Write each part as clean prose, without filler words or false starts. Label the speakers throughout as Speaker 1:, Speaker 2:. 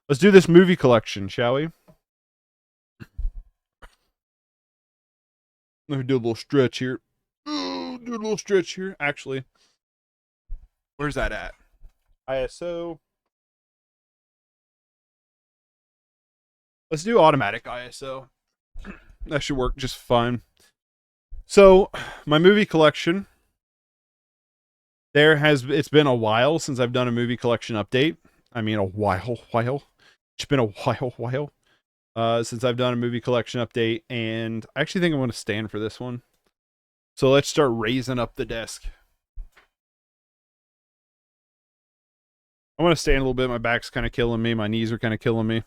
Speaker 1: Let's do this movie collection, shall we? Let me do a little stretch here. Ooh, do a little stretch here. Actually, where's that at? ISO. Let's do automatic ISO. That should work just fine. So, my movie collection. It's been a while since I've done a movie collection update. I mean, a while. It's been a while. Since I've done a movie collection update, and I actually think I'm going to stand for this one. So let's start raising up the desk. I want to stand a little bit. My back's kind of killing me. My knees are kind of killing me.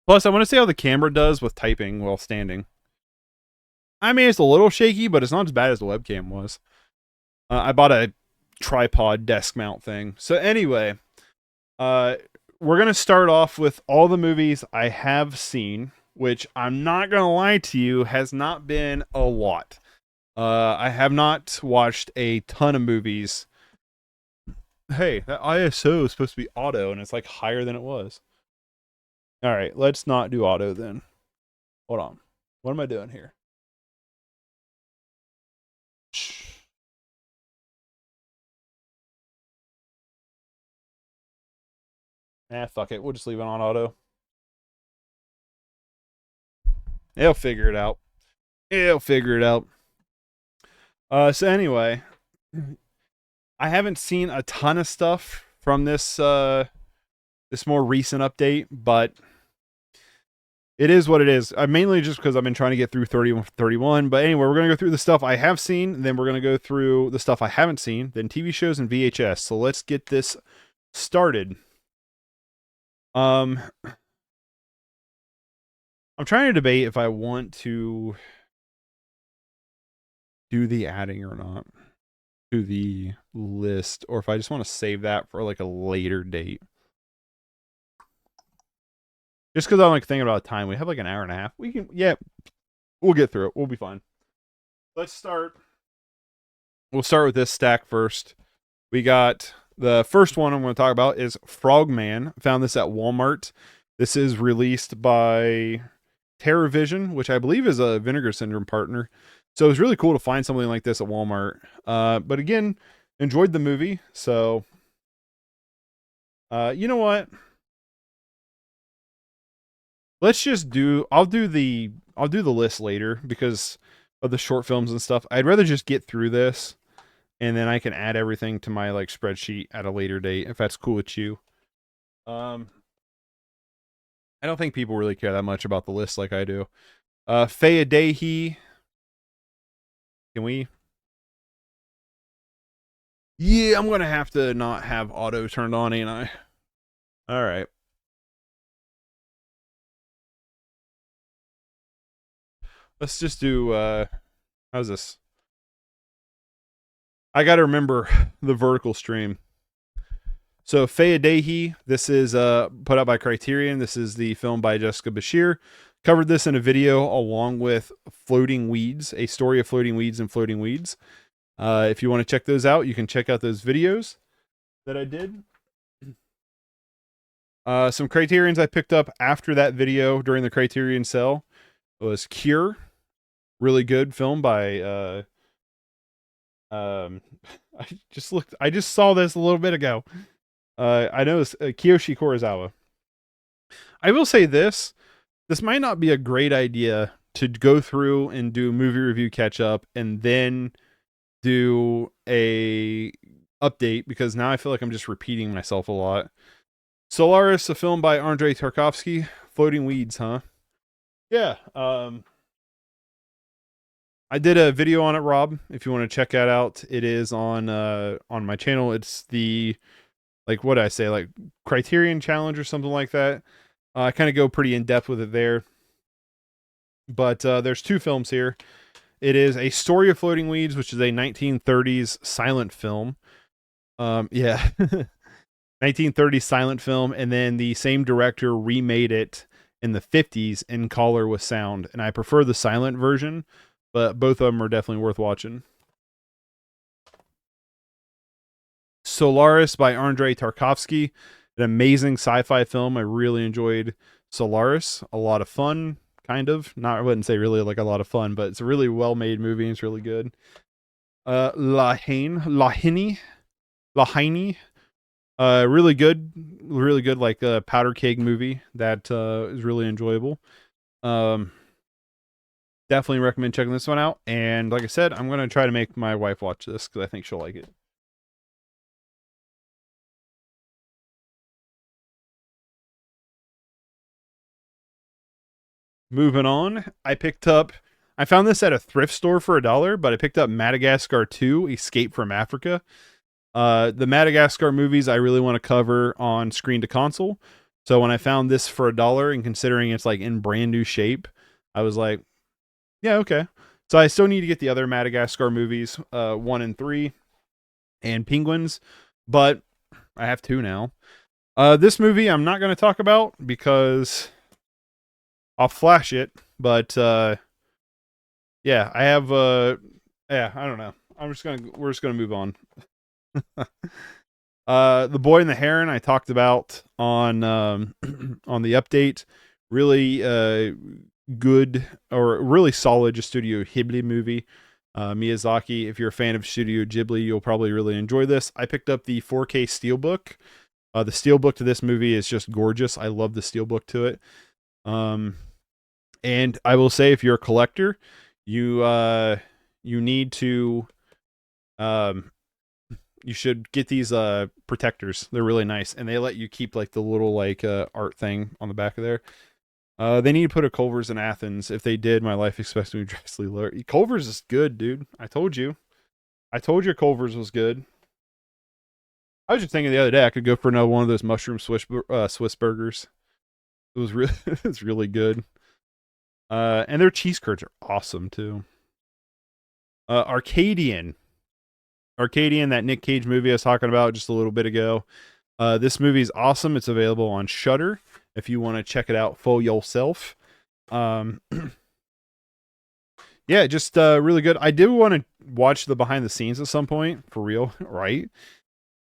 Speaker 1: Plus, I want to see how the camera does with typing while standing. I mean, it's a little shaky, but it's not as bad as the webcam was. I bought a tripod desk mount thing. So anyway, we're going to start off with all the movies I have seen, which I'm not going to lie to you, has not been a lot. I have not watched a ton of movies. Hey, that ISO is supposed to be auto, and it's like higher than it was. All right, let's not do auto then. Hold on. What am I doing here? Fuck it. We'll just leave it on auto. They'll figure it out. So anyway, I haven't seen a ton of stuff from this this more recent update, but it is what it is. Mainly just because I've been trying to get through 31. But anyway, we're going to go through the stuff I have seen, then we're going to go through the stuff I haven't seen, then TV shows and VHS. So let's get this started. I'm trying to debate if I want to do the adding or not to the list, or if I just want to save that for like a later date. Just because I'm like thinking about time. We have like an hour and a half. We'll get through it. We'll be fine. Let's start. We'll start with this stack first. We got the first one I'm going to talk about is Frogman. Found this at Walmart. This is released by TerraVision, which I believe is a Vinegar Syndrome partner. So it was really cool to find something like this at Walmart. But again, enjoyed the movie. So, you know what? Let's just I'll do the list later because of the short films and stuff. I'd rather just get through this, and then I can add everything to my like spreadsheet at a later date if that's cool with you. I don't think people really care that much about the list like I do. Faye. Can we? Yeah, I'm gonna have to not have auto turned on, ain't I? All right. Let's just do. How's this? I got to remember the vertical stream. So Faye, this is put out by Criterion. This is the film by Jessica Bashir. Covered this in a video along with Floating Weeds, a story of floating weeds and floating weeds. If you want to check those out, you can check out those videos that I did. Some Criterions I picked up after that video during the Criterion sale was Cure. Really good film by I just saw this a little bit ago. I know it's Kiyoshi Kurosawa. I will say this might not be a great idea to go through and do movie review catch up and then do a update, because now I feel like I'm just repeating myself a lot. Solaris, a film by Andrei Tarkovsky. Floating Weeds, huh? Yeah. I did a video on it, Rob. If you want to check that out, it is on my channel. It's the, like, what did I say, like Criterion Challenge or something like that. I kind of go pretty in depth with it there. But there's two films here. It is A Story of Floating Weeds, which is a 1930s silent film. Yeah. 1930s silent film, and then the same director remade it in the 50s in color with sound. And I prefer the silent version, but both of them are definitely worth watching. Solaris by Andrei Tarkovsky, an amazing sci-fi film. I really enjoyed Solaris. A lot of fun, kind of. Not, I wouldn't say really like a lot of fun, but it's a really well-made movie. It's really good. Lahini, really good, like a powder keg movie that is really enjoyable. Definitely recommend checking this one out. And like I said, I'm gonna try to make my wife watch this because I think she'll like it. Moving on, I found this at a thrift store for $1, but I picked up Madagascar 2: Escape from Africa. The Madagascar movies I really want to cover on screen to console. So when I found this for $1 and considering it's like in brand new shape, I was like, yeah, okay. So I still need to get the other Madagascar movies, 1 and 3, and Penguins, but I have 2 now. This movie I'm not going to talk about because I'll flash it, but yeah, I have yeah, I don't know. We're just gonna move on. The Boy and the Heron I talked about on on the update. Really good, or really solid, just Studio Ghibli movie. Miyazaki, if you're a fan of Studio Ghibli, you'll probably really enjoy this. I picked up the 4K Steelbook. The Steelbook to this movie is just gorgeous. I love the Steelbook to it. And I will say, if you're a collector, you need to you should get these protectors. They're really nice, and they let you keep like the little like art thing on the back of there. They need to put a Culver's in Athens. If they did, my life expectancy would drastically lower. Culver's is good, dude. I told you Culver's was good. I was just thinking the other day I could go for another one of those mushroom Swiss burgers. It was really it's really good. And their cheese curds are awesome too. Arcadian, that Nick Cage movie I was talking about just a little bit ago. This movie is awesome. It's available on Shudder if you want to check it out for yourself. Yeah, just really good. I do want to watch the behind the scenes at some point, for real, right?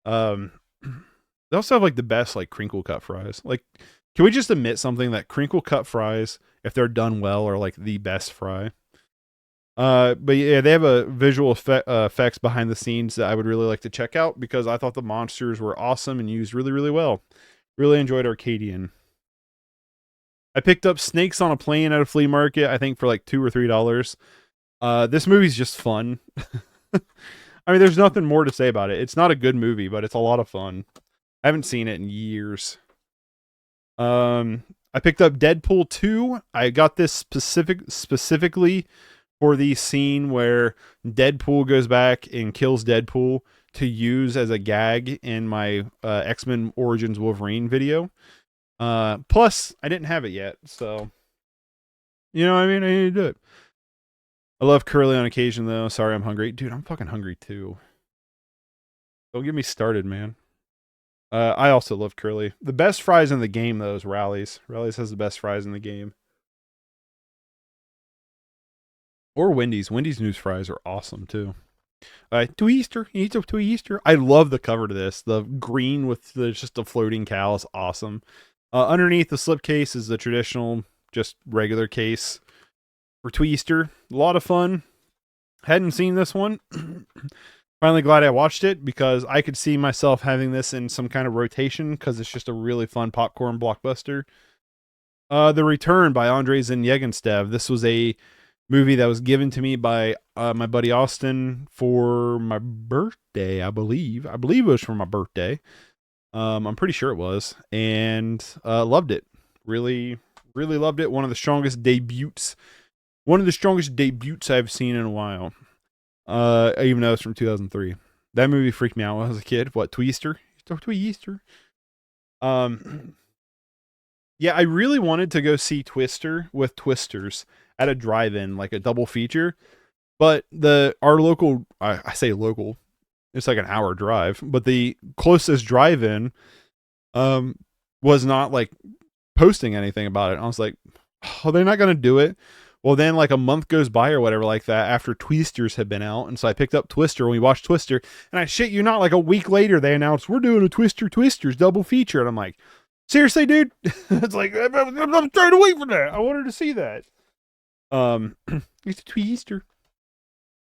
Speaker 1: They also have like the best like crinkle cut fries. Like, can we just admit something, that crinkle cut fries, if they're done well, are like the best fry? But yeah, they have a visual effects behind the scenes that I would really like to check out, because I thought the monsters were awesome and used really, really well. Really enjoyed Arcadian. I picked up Snakes on a Plane at a flea market, I think for like $2 or $3. This movie's just fun. I mean, there's nothing more to say about it. It's not a good movie, but it's a lot of fun. I haven't seen it in years. I picked up Deadpool 2. I got this specifically for the scene where Deadpool goes back and kills Deadpool to use as a gag in my X-Men Origins Wolverine video. Plus, I didn't have it yet, so you know what I mean? I need to do it. I love curly on occasion, though. Sorry, I'm hungry. Dude, I'm fucking hungry, too. Don't get me started, man. I also love curly. The best fries in the game, though, is Rally's. Rally's has the best fries in the game. Or Wendy's. Wendy's news fries are awesome, too. Twister. You need a Twister. I love the cover to this. The green with just a floating cow is awesome. Underneath the slipcase is the traditional, just regular case for Twister. A lot of fun. Hadn't seen this one. Finally glad I watched it, because I could see myself having this in some kind of rotation, because it's just a really fun popcorn blockbuster. The Return by Andrei Zanyeganstev. This was a movie that was given to me by my buddy Austin for my birthday, I believe. I believe it was for my birthday. I'm pretty sure it was. And loved it. Really, really loved it. One of the strongest debuts I've seen in a while. Even though it's from 2003. That movie freaked me out when I was a kid. What, Twister? Twister. Yeah, I really wanted to go see Twister with Twisters at a drive-in, like a double feature. But our local, I say local, it's like an hour drive, but the closest drive-in was not like posting anything about it. I was like, oh, they're not going to do it. Well, then like a month goes by or whatever like that after Twisters had been out, and so I picked up Twister and we watched Twister, and I shit you not, like a week later they announced we're doing a Twisters double feature, and I'm like, seriously, dude? It's like I'm trying to wait for that. I wanted to see that. It's a Twister.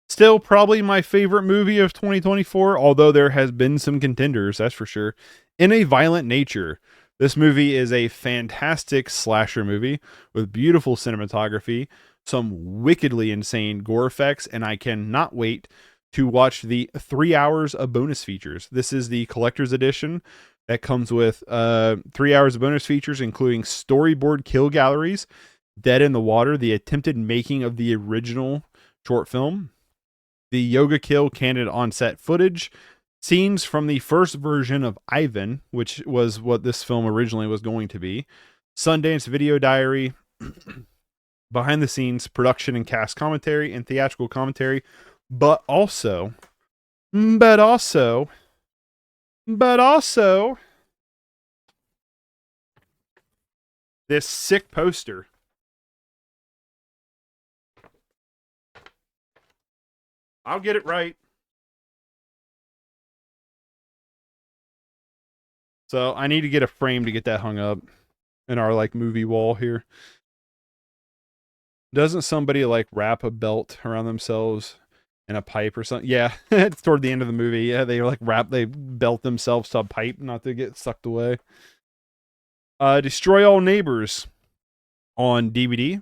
Speaker 1: Still probably my favorite movie of 2024, although there has been some contenders, that's for sure. In a Violent Nature. This movie is a fantastic slasher movie with beautiful cinematography, some wickedly insane gore effects, and I cannot wait to watch the 3 hours of bonus features. This is the collector's edition that comes with 3 hours of bonus features, including storyboard kill galleries, Dead in the Water, the attempted making of the original short film, the yoga kill candid on-set footage, scenes from the first version of Ivan, which was what this film originally was going to be, Sundance Video Diary, behind the scenes production and cast commentary and theatrical commentary, but also this sick poster. I'll get it right. So I need to get a frame to get that hung up in our like movie wall here. Doesn't somebody like wrap a belt around themselves and a pipe or something? Yeah, it's toward the end of the movie. Yeah, they belt themselves to a pipe not to get sucked away. Destroy All Neighbors on DVD.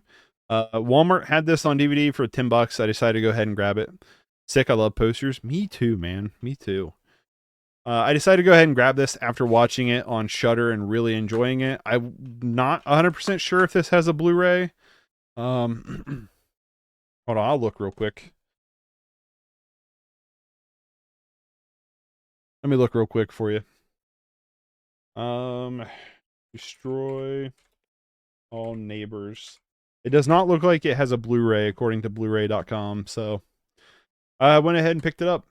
Speaker 1: Walmart had this on DVD for $10. I decided to go ahead and grab it. Sick, I love posters. Me too, man. Me too. I decided to go ahead and grab this after watching it on Shudder and really enjoying it. I'm not 100% sure if this has a Blu-ray. Hold on, I'll look real quick. Let me look real quick for you. Destroy All Neighbors. It does not look like it has a Blu-ray according to Blu-ray.com, so I went ahead and picked it up.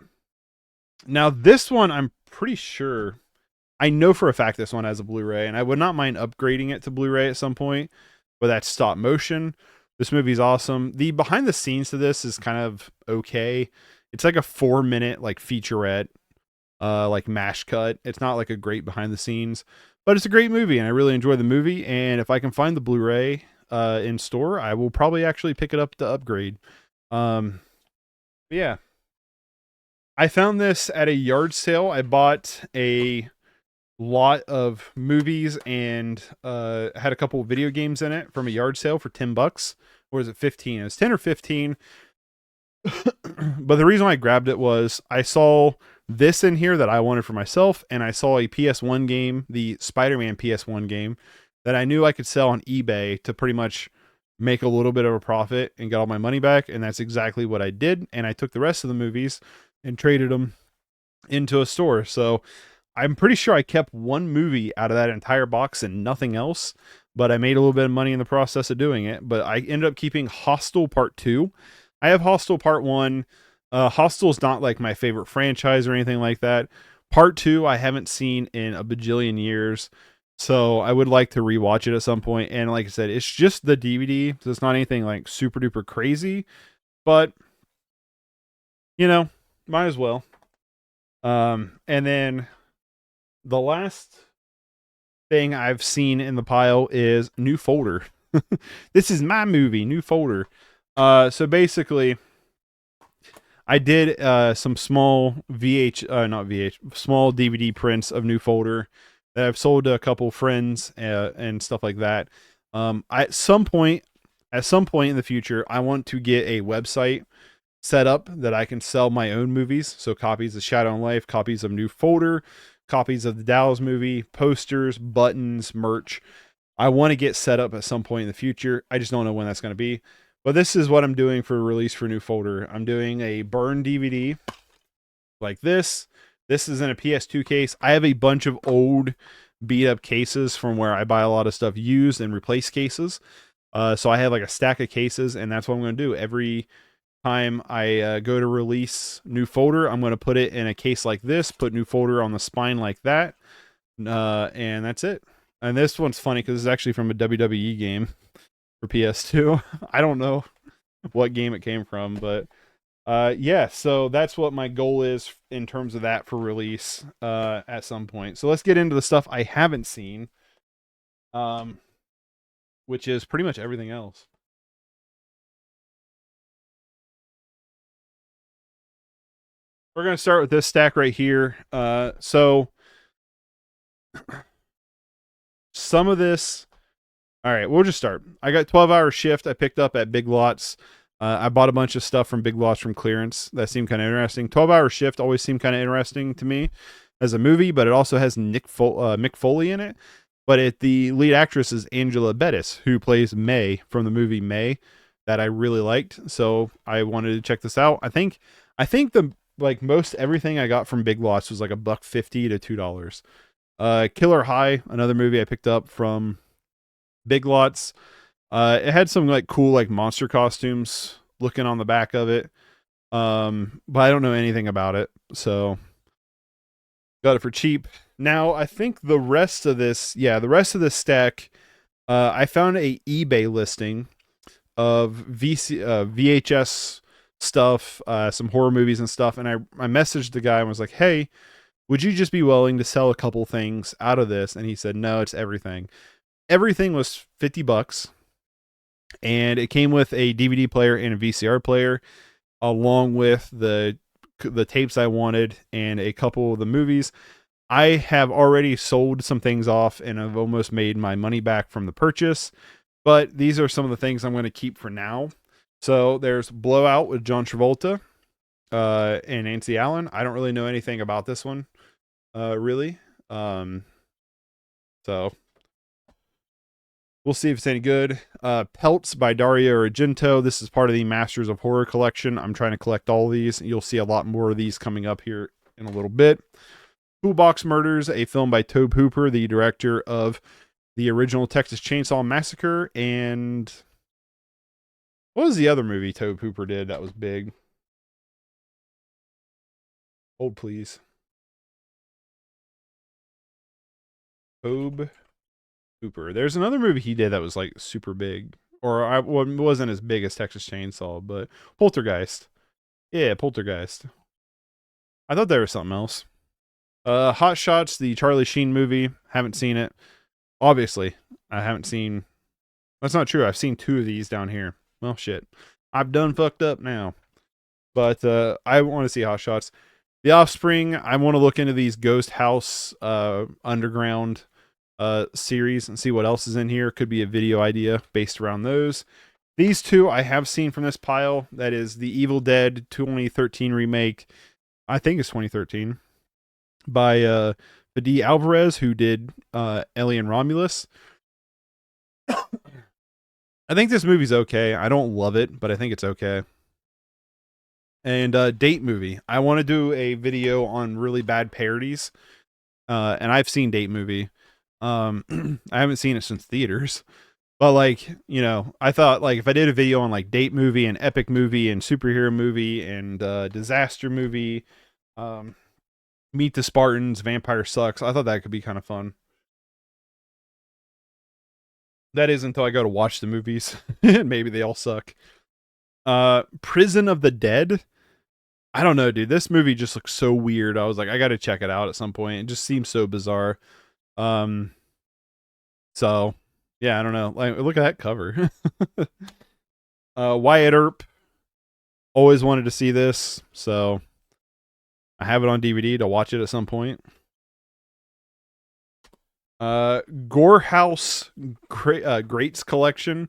Speaker 1: Now this one, I'm pretty sure, I know for a fact this one has a Blu-ray, and I would not mind upgrading it to Blu-ray at some point, but that's stop motion. This movie's awesome. The behind the scenes to this is kind of okay. It's like a 4-minute like featurette, like mash cut. It's not like a great behind the scenes, but it's a great movie, and I really enjoy the movie. And if I can find the Blu-ray in store, I will probably actually pick it up to upgrade. Yeah. I found this at a yard sale. I bought a lot of movies and had a couple of video games in it from a yard sale for $10. Or is it 15? It was 10 or 15. But the reason why I grabbed it was I saw this in here that I wanted for myself, and I saw a PS1 game, the Spider-Man PS1 game, that I knew I could sell on eBay to pretty much make a little bit of a profit and get all my money back, and that's exactly what I did. And I took the rest of the movies and traded them into a store. So I'm pretty sure I kept one movie out of that entire box and nothing else, but I made a little bit of money in the process of doing it. But I ended up keeping Hostel Part 2. I have Hostel Part 1. Hostel's not like my favorite franchise or anything like that. Part 2 I haven't seen in a bajillion years, so I would like to rewatch it at some point. And like I said, it's just the DVD, so it's not anything like super duper crazy, but you know, might as well. And then the last thing I've seen in the pile is New Folder. This is my movie, New Folder. So basically, I did some small small DVD prints of New Folder that I've sold to a couple friends and stuff like that. At some point in the future, I want to get a website set up that I can sell my own movies. So copies of Shadow and Life, copies of New Folder, copies of the Dallas movie, posters, buttons, merch. I want to get set up at some point in the future. I just don't know when that's going to be. But this is what I'm doing for release for New Folder. I'm doing a burn DVD like this. This is in a PS2 case. I have a bunch of old beat up cases from where I buy a lot of stuff used and replace cases. So I have like a stack of cases, and that's what I'm going to do. Every time I go to release New Folder, I'm going to put it in a case like this, put New Folder on the spine like that, and that's it. And this one's funny because it's actually from a WWE game. for PS2. I don't know what game it came from, but yeah, so that's what my goal is in terms of that for release at some point. So let's get into the stuff I haven't seen, um, which is pretty much everything else. We're gonna start with this stack right here. So some of this. All right, we'll just start. I got 12-hour shift. I picked up at Big Lots. I bought a bunch of stuff from Big Lots from clearance that seemed kind of interesting. 12-hour shift always seemed kind of interesting to me as a movie, but it also has Mick Foley in it. But the lead actress is Angela Bettis, who plays May from the movie May, that I really liked. So I wanted to check this out. I think the like most everything I got from Big Lots was like $1.50 to $2. Killer High, another movie I picked up from Big Lots. It had some like cool like monster costumes looking on the back of it. But I don't know anything about it, so got it for cheap. Now I think the rest of this stack, I found a eBay listing of VHS stuff, some horror movies and stuff, and I messaged the guy and was like, "Hey, would you just be willing to sell a couple things out of this?" And he said, "No, it's everything." Everything was $50, and it came with a DVD player and a VCR player, along with the tapes I wanted and a couple of the movies. I have already sold some things off and I've almost made my money back from the purchase, but these are some of the things I'm going to keep for now. So there's Blowout with John Travolta and Nancy Allen. I don't really know anything about this one, really. So we'll see if it's any good. Pelts by Dario Argento. This is part of the Masters of Horror collection. I'm trying to collect all of these. You'll see a lot more of these coming up here in a little bit. Toolbox Murders, a film by Tobe Hooper, the director of the original Texas Chainsaw Massacre. And what was the other movie Tobe Hooper did that was big? Hold, please. Tobe Hooper. There's another movie he did that was like super big, or it wasn't as big as Texas Chainsaw, but Poltergeist. Yeah, Poltergeist. I thought there was something else. Hot Shots, the Charlie Sheen movie. Haven't seen it. Obviously, I haven't seen. That's not true. I've seen 2 of these down here. Well, shit. I've done fucked up now. But I want to see Hot Shots. The Offspring. I want to look into these Ghost House underground series and see what else is in here. Could be a video idea based around those. These 2 I have seen from this pile. That is the Evil Dead 2013 remake. I think it's 2013 by Fede Alvarez, who did Alien Romulus. I think this movie's okay. I don't love it, but I think it's okay. And Date Movie. I want to do a video on really bad parodies. And I've seen Date Movie. I haven't seen it since theaters. But like, you know, I thought like if I did a video on like Date Movie and Epic Movie and Superhero Movie and Disaster Movie, Meet the Spartans, Vampire Sucks, I thought that could be kind of fun. That is until I go to watch the movies. Maybe they all suck. Prison of the Dead. I don't know, dude. This movie just looks so weird. I was like, I gotta check it out at some point. It just seems so bizarre. So yeah, I don't know. Like, look at that cover. Wyatt Earp. Always wanted to see this, so I have it on DVD to watch it at some point. Gorehouse Greats Collection.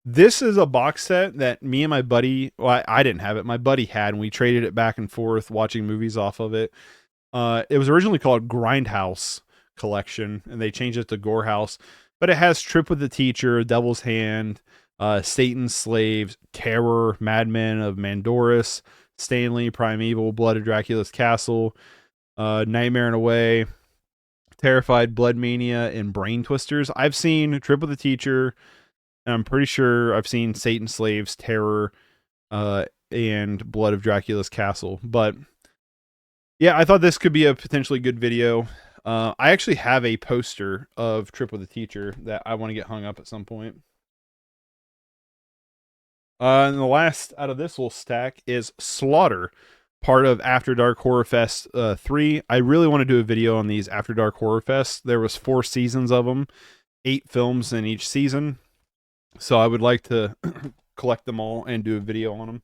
Speaker 1: This is a box set that me and my buddy, well, I didn't have it. My buddy had, and we traded it back and forth watching movies off of it. It was originally called Grindhouse Collection, and they changed it to Gorehouse. But it has Trip with the Teacher, Devil's Hand, Satan's Slaves, Terror, Madmen of Mandoris, Stanley, Primeval, Blood of Dracula's Castle, Nightmare and Away, Terrified, Blood Mania, and Brain Twisters. I've seen Trip with the Teacher, and I'm pretty sure I've seen Satan's Slaves, Terror, and Blood of Dracula's Castle. But yeah, I thought this could be a potentially good video. I actually have a poster of Trip with the Teacher that I want to get hung up at some point. And the last out of this little stack is Slaughter, part of After Dark Horror Fest 3. I really want to do a video on these After Dark Horror Fest. There was 4 seasons of them, 8 films in each season. So I would like to collect them all and do a video on them.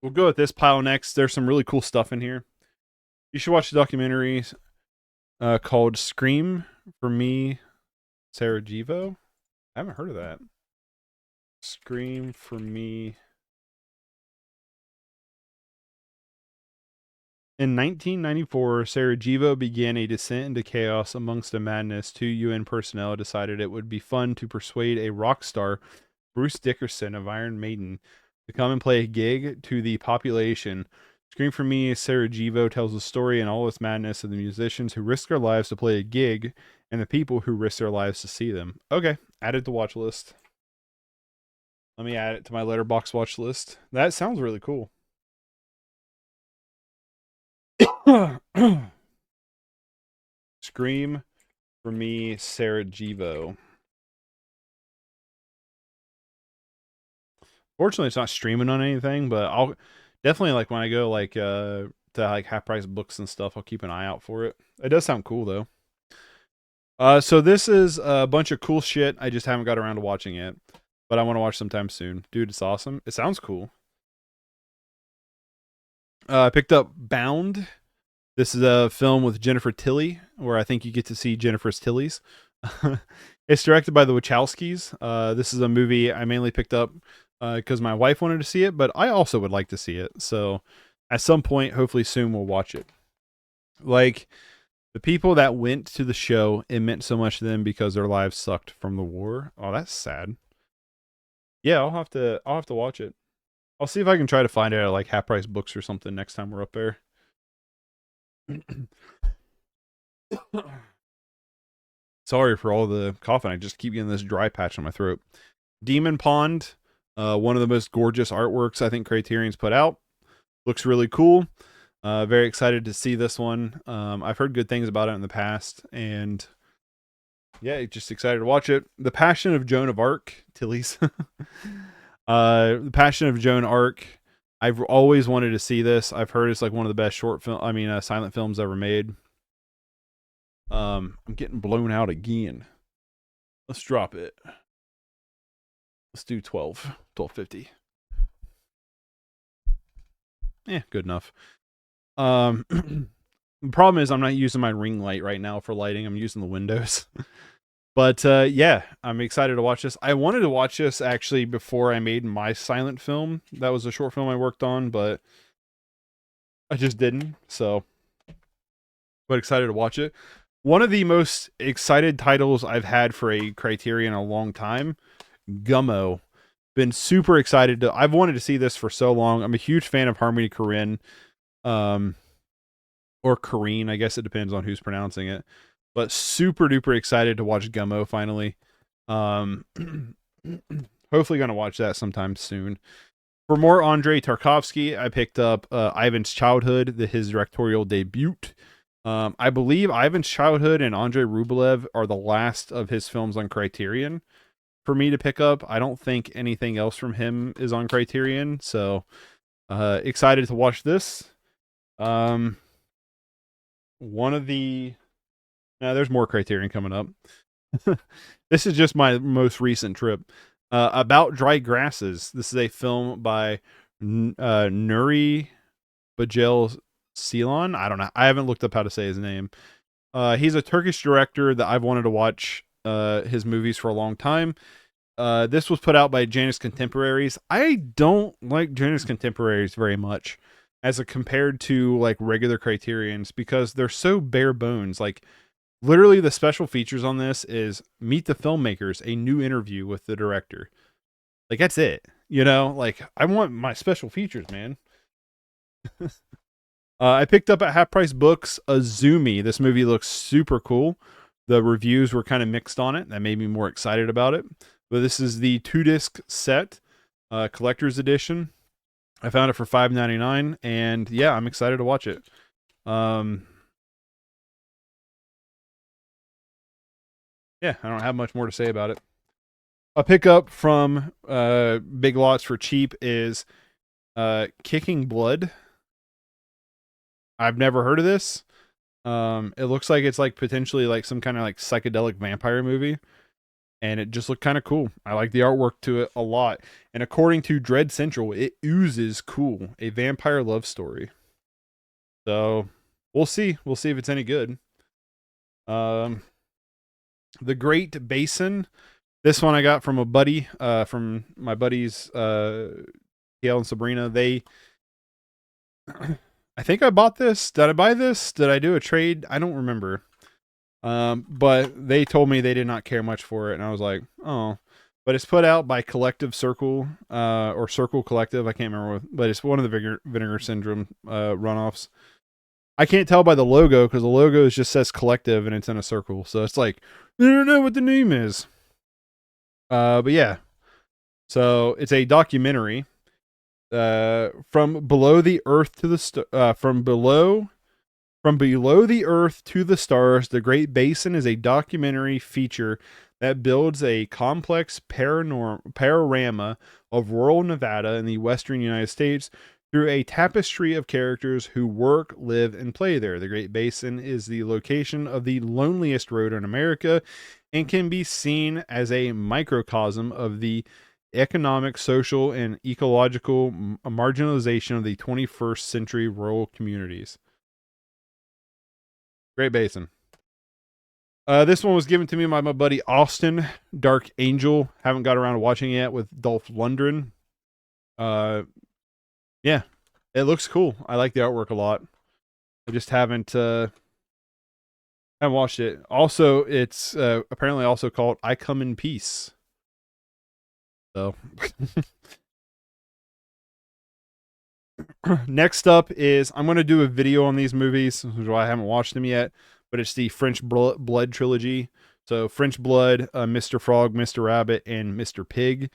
Speaker 1: We'll go with this pile next. There's some really cool stuff in here. You should watch the documentary called Scream for Me, Sarajevo. I haven't heard of that. Scream for Me. In 1994, Sarajevo began a descent into chaos amongst the madness. 2 UN personnel decided it would be fun to persuade a rock star, Bruce Dickerson of Iron Maiden, to come and play a gig to the population. Scream for Me, Sarajevo tells the story in all its madness of the musicians who risk their lives to play a gig and the people who risk their lives to see them. Okay, added to watch list. Let me add it to my Letterboxd watch list. That sounds really cool. Scream for Me, Sarajevo. Fortunately, it's not streaming on anything, but I'll definitely, like, when I go like to like half price books and stuff, I'll keep an eye out for it. It does sound cool though. So this is a bunch of cool shit. I just haven't got around to watching it, but I want to watch sometime soon. Dude, it's awesome. It sounds cool. I picked up Bound. This is a film with Jennifer Tilly, where I think you get to see Jennifer's Tillies. It's directed by the Wachowskis. This is a movie I mainly picked up because my wife wanted to see it, but I also would like to see it. So at some point, hopefully soon, we'll watch it. Like, the people that went to the show, it meant so much to them because their lives sucked from the war. Oh, that's sad. Yeah, I'll have to watch it. I'll see if I can try to find it at like half price books or something next time we're up there. Sorry for all the coughing. I just keep getting this dry patch on my throat. Demon Pond, one of the most gorgeous artworks I think Criterion's put out. Looks really cool. Very excited to see this one. I've heard good things about it in the past, and yeah, just excited to watch it. The Passion of Joan of Arc, Tilly's. The Passion of Joan Arc. I've always wanted to see this. I've heard it's like one of the best silent films ever made. I'm getting blown out again. Let's drop it. Let's do 1250. Yeah, good enough. The problem is I'm not using my ring light right now for lighting. I'm using the windows. But yeah, I'm excited to watch this. I wanted to watch this actually before I made my silent film. That was a short film I worked on, but I just didn't. So, but excited to watch it. One of the most excited titles I've had for a Criterion in a long time, Gummo. Been super excited to. I've wanted to see this for so long. I'm a huge fan of Harmony Korine, or Korine. I guess it depends on who's pronouncing it. But super duper excited to watch Gummo finally. Hopefully gonna watch that sometime soon. For more Andrei Tarkovsky, I picked up Ivan's Childhood, his directorial debut. I believe Ivan's Childhood and Andrei Rublev are the last of his films on Criterion for me to pick up. I don't think anything else from him is on Criterion, so excited to watch this. One of the there's more Criterion coming up. This is just my most recent trip. About Dry Grasses. This is a film by Nuri Bajel Ceylan. I don't know. I haven't looked up how to say his name. He's a Turkish director that I've wanted to watch his movies for a long time. This was put out by Janus Contemporaries. I don't like Janus Contemporaries very much as compared to like regular Criterions because they're so bare bones. Like, literally the special features on this is meet the filmmakers, a new interview with the director. Like, that's it. You know, like, I want my special features, man. I picked up at Half Price Books Azumi. This movie looks super cool. The reviews were kind of mixed on it. That made me more excited about it. But this is the 2-disc set, collector's edition. I found it for $5.99, and yeah, I'm excited to watch it. yeah, I don't have much more to say about it. A pickup from Big Lots for cheap is Kicking Blood. I've never heard of this. It looks like it's like potentially like some kind of like psychedelic vampire movie, and it just looked kind of cool. I like the artwork to it a lot. And according to Dread Central, it oozes cool, a vampire love story. So we'll see. We'll see if it's any good. Um, The Great Basin. This one I got from a buddy, from my buddies, Gail and Sabrina. They, I think I bought this. Did I buy this? Did I do a trade? I don't remember. But they told me they did not care much for it, and I was like, oh. But it's put out by Collective Circle, or Circle Collective. I can't remember, but it's one of the Vinegar Syndrome runoffs. I can't tell by the logo because the logo just says Collective and it's in a circle, so it's like I don't know what the name is. But yeah, so it's a documentary. From below the earth to the from below the earth to the stars, the Great Basin is a documentary feature that builds a complex panorama of rural Nevada in the western United States through a tapestry of characters who work, live, and play there. The Great Basin is the location of the loneliest road in America and can be seen as a microcosm of the economic, social, and ecological marginalization of the 21st century rural communities. Great Basin. This one was given to me by my buddy Austin, Dark Angel. Haven't got around to watching it yet with Dolph Lundgren. Yeah, it looks cool. I like the artwork a lot. I just haven't watched it. Also, it's apparently also called I Come in Peace. So next up is I'm going to do a video on these movies, which is why I haven't watched them yet, but it's the French Blood trilogy. So French Blood, Mr. Frog, Mr. Rabbit, and Mr. Pig.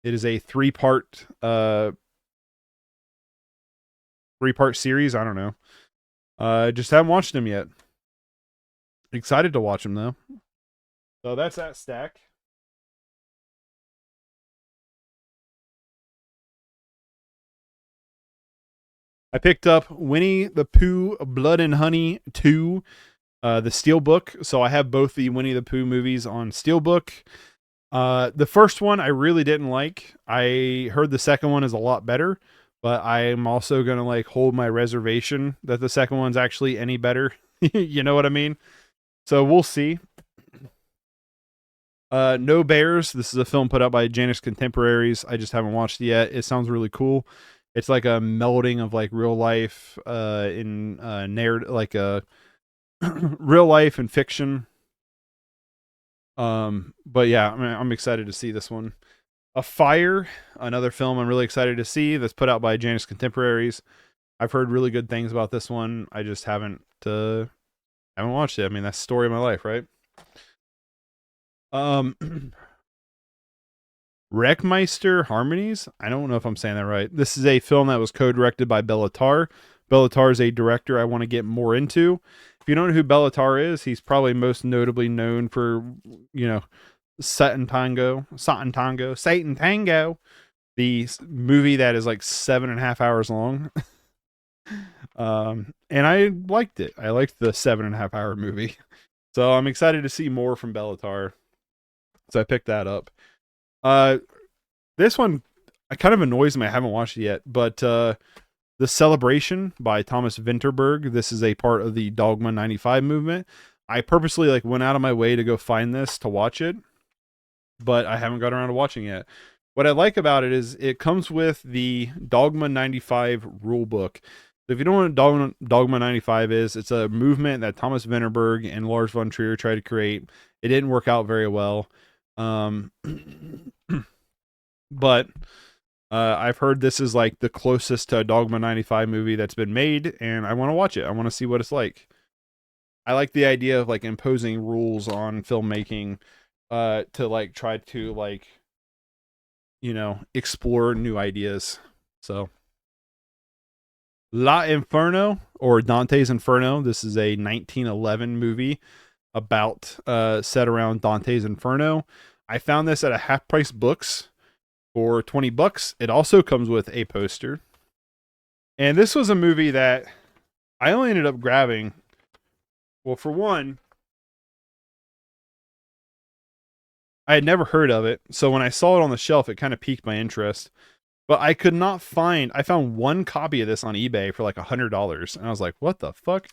Speaker 1: It is a three-part series. I don't know. Just haven't watched them yet. Excited to watch them though. So that's that stack. I picked up Winnie the Pooh Blood and Honey 2, the Steelbook. So I have both the Winnie the Pooh movies on Steelbook. The first one I really didn't like. I heard the second one is a lot better, but I am also going to like hold my reservation that the second one's actually any better. You know what I mean? So we'll see. No Bears. This is a film put out by Janus Contemporaries. I just haven't watched it yet. It sounds really cool. It's like a melding of like real life in narrative, like a real life and fiction. But yeah, I'm excited to see this one. A Fire, another film I'm really excited to see that's put out by Janus Contemporaries. I've heard really good things about this one. I just haven't watched it. I mean, that's the story of my life, right? Wreckmeister Harmonies. I don't know if I'm saying that right. This is a film that was co-directed by Béla Tarr. Béla Tarr is a director I want to get more into. If you don't know who Béla Tarr is, he's probably most notably known for, you know, Satan Tango, the movie that is like 7.5 hours long. And I liked it. I liked the 7.5 hour movie. So I'm excited to see more from Béla Tarr. So I picked that up. This one kind of annoys me. I haven't watched it yet, but The Celebration by Thomas Vinterberg. This is a part of the Dogma 95 movement. I purposely like went out of my way to go find this to watch it, but I haven't got around to watching it. What I like about it is it comes with the Dogma 95 rule book. So if you don't know what Dogma 95 is, it's a movement that Thomas Vinterberg and Lars von Trier tried to create. It didn't work out very well. But I've heard this is like the closest to a Dogma 95 movie that's been made, and I want to watch it. I want to see what it's like. I like the idea of like imposing rules on filmmaking to like try to like, you know, explore new ideas. So La Inferno, or Dante's Inferno. This is a 1911 movie about set around Dante's Inferno. I found this at a Half Price Books for $20. It also comes with a poster. And this was a movie that I only ended up grabbing. Well, for one, I had never heard of it. So when I saw it on the shelf, it kind of piqued my interest. But I could not find, I found one copy of this on eBay for like $100. And I was like, what the fuck?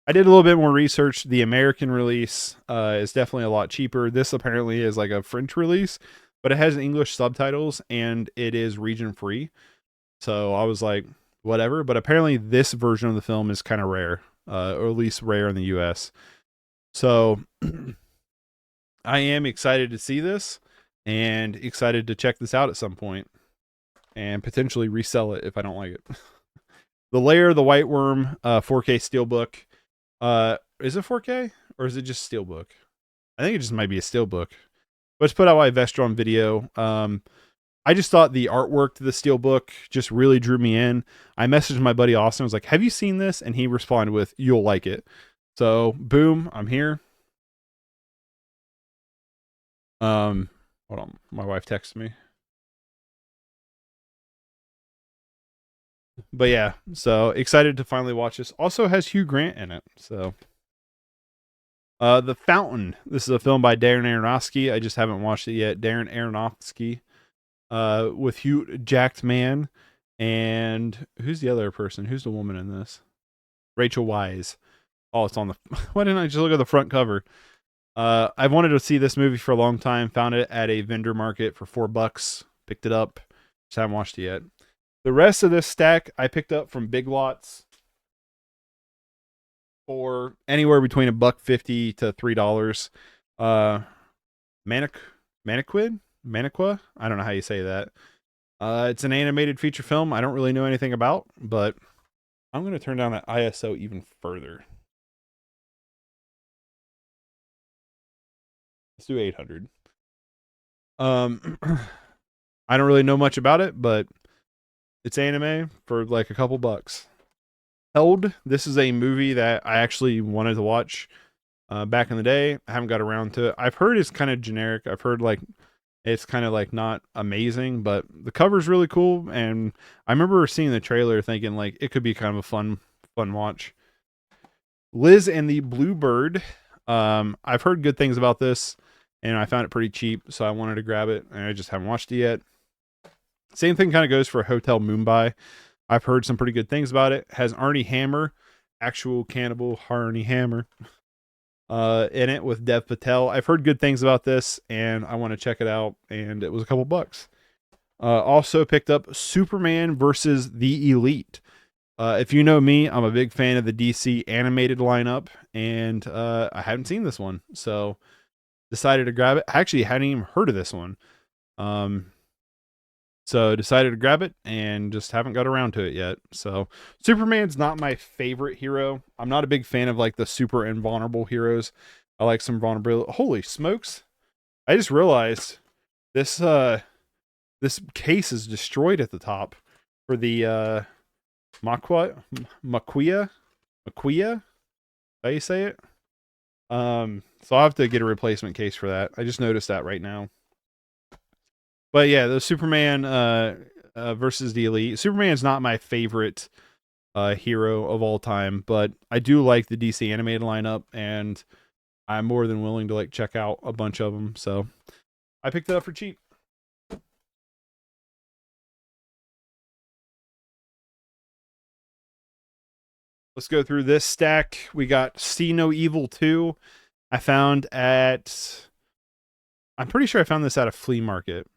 Speaker 1: I did a little bit more research. The American release is definitely a lot cheaper. This apparently is like a French release, but it has English subtitles and it is region free. So I was like, whatever. But apparently this version of the film is kind of rare, or at least rare in the US. So I am excited to see this and excited to check this out at some point and potentially resell it if I don't like it. The Lair of the White Worm, 4K Steelbook. Is it 4K or is it just Steelbook? I think it just might be a Steelbook. But it's put out by Vestron Video. I just thought the artwork to the Steelbook just really drew me in. I messaged my buddy Austin. I was like, have you seen this? And he responded with, you'll like it. So, boom, I'm here. Hold on. My wife texted me. But yeah, so excited to finally watch this. Also has Hugh Grant in it. So, The Fountain. This is a film by Darren Aronofsky. I just haven't watched it yet. Darren Aronofsky, with Hugh Jackman, and who's the other person? Who's the woman in this? Rachel Weisz. Oh, it's on the. Why didn't I just look at the front cover? I've wanted to see this movie for a long time. Found it at a vendor market for $4. Picked it up. Just haven't watched it yet. The rest of this stack I picked up from Big Lots for anywhere between $1.50 to $3. Mannequin? I don't know how you say that. It's an animated feature film I don't really know anything about, but I'm going to turn down that ISO even further. Let's do 800. I don't really know much about it, but it's anime for like a couple bucks. Held. This is a movie that I actually wanted to watch back in the day. I haven't got around to it. I've heard it's kind of generic. I've heard like it's kind of like not amazing, but the cover's really cool. And I remember seeing the trailer thinking like it could be kind of a fun watch. Liz and the Bluebird. I've heard good things about this and I found it pretty cheap. So I wanted to grab it and I just haven't watched it yet. Same thing kind of goes for Hotel Mumbai. I've heard some pretty good things about it. Has Arnie Hammer, actual cannibal Arnie Hammer, in it with Dev Patel. I've heard good things about this, and I want to check it out. And it was a couple bucks. Also picked up Superman versus the Elite. If you know me, I'm a big fan of the DC animated lineup, and I hadn't seen this one, so decided to grab it. I actually hadn't even heard of this one. So decided to grab it and just haven't got around to it yet. So Superman's not my favorite hero. I'm not a big fan of like the super invulnerable heroes. I like some vulnerability. Holy smokes. I just realized this this case is destroyed at the top for the Maquia. How you say it? So I'll have to get a replacement case for that. I just noticed that right now. But yeah, the Superman versus the Elite. Superman's not my favorite hero of all time, but I do like the DC animated lineup, and I'm more than willing to like check out a bunch of them. So I picked it up for cheap. Let's go through this stack. We got See No Evil 2. I found at, I'm pretty sure I found this at a flea market.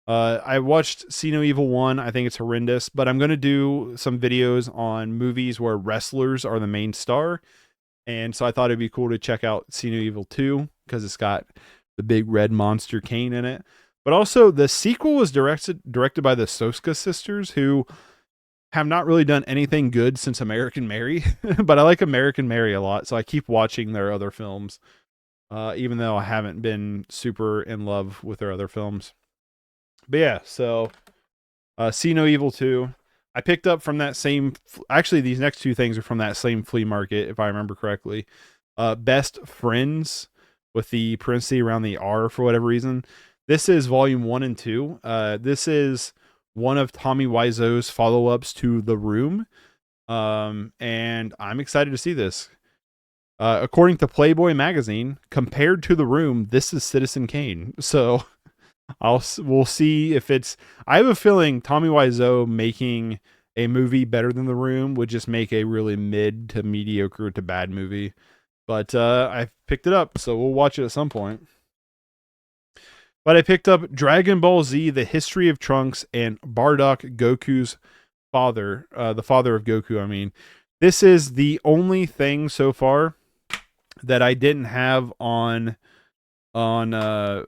Speaker 1: I watched See No Evil 1. I think it's horrendous, but I'm going to do some videos on movies where wrestlers are the main star. And so I thought it'd be cool to check out See No Evil 2 because it's got the big red monster Kane in it. But also the sequel was directed by the Soska sisters, who have not really done anything good since American Mary, but I like American Mary a lot. So I keep watching their other films, even though I haven't been super in love with their other films. But yeah, so See No Evil 2. I picked up from that same, actually these next two things are from that same flea market, if I remember correctly. Best Friends with the parenthesis around the R for whatever reason. This is volume 1 and 2. This is one of Tommy Wiseau's follow-ups to The Room. And I'm excited to see this. According to Playboy magazine, compared to The Room, this is Citizen Kane. So we'll see if it's. I have a feeling Tommy Wiseau making a movie better than The Room would just make a really mid to mediocre to bad movie. But I picked it up, so we'll watch it at some point. But I picked up Dragon Ball Z: The History of Trunks and Bardock, Goku's father, the father of Goku. I mean, this is the only thing so far that I didn't have on Blu-ray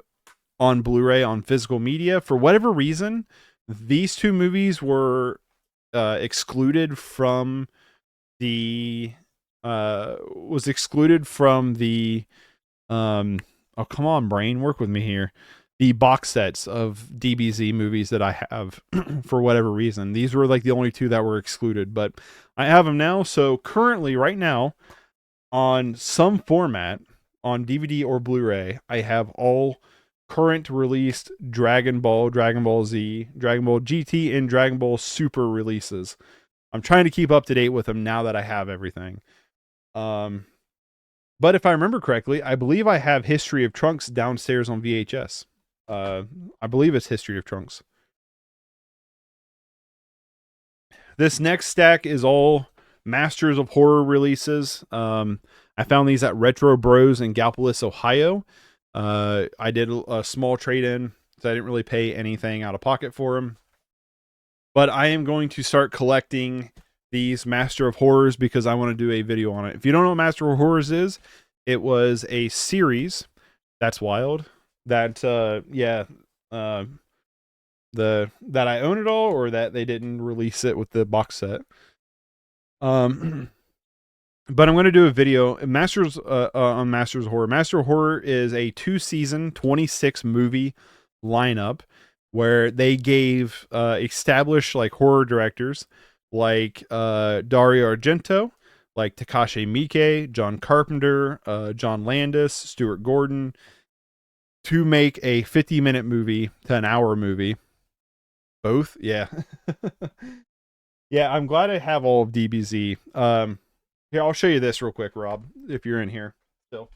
Speaker 1: on physical media for whatever reason. These two movies were excluded from the oh, come on, brain, work with me here. The box sets of DBZ movies that I have for whatever reason. These were like the only two that were excluded, but I have them now. So currently, right now, on some format, on DVD or Blu-ray, I have all current released Dragon Ball, Dragon Ball Z, Dragon Ball GT, and Dragon Ball Super releases. I'm trying to keep up to date with them now that I have everything. But if I remember correctly, I believe I have History of Trunks downstairs on VHS. I believe it's History of Trunks. This next stack is all Masters of Horror releases. I found these at Retro Bros in Gallipolis, Ohio. I did a small trade-in, so I didn't really pay anything out of pocket for them. But I am going to start collecting these Master of Horrors because I want to do a video on it. If you don't know what Master of Horrors is, it was a series. That's wild. That that I own it all, or that they didn't release it with the box set. But I'm going to do a video on Masters of Horror. Master of Horror is a 2-season, 26 movie lineup where they gave established like horror directors like Dario Argento, like Takashi Miike, John Carpenter, John Landis, Stuart Gordon, to make a 50-minute movie to an hour movie. Both, yeah. Yeah, I'm glad I have all of DBZ. Here, I'll show you this real quick, Rob, if you're in here still.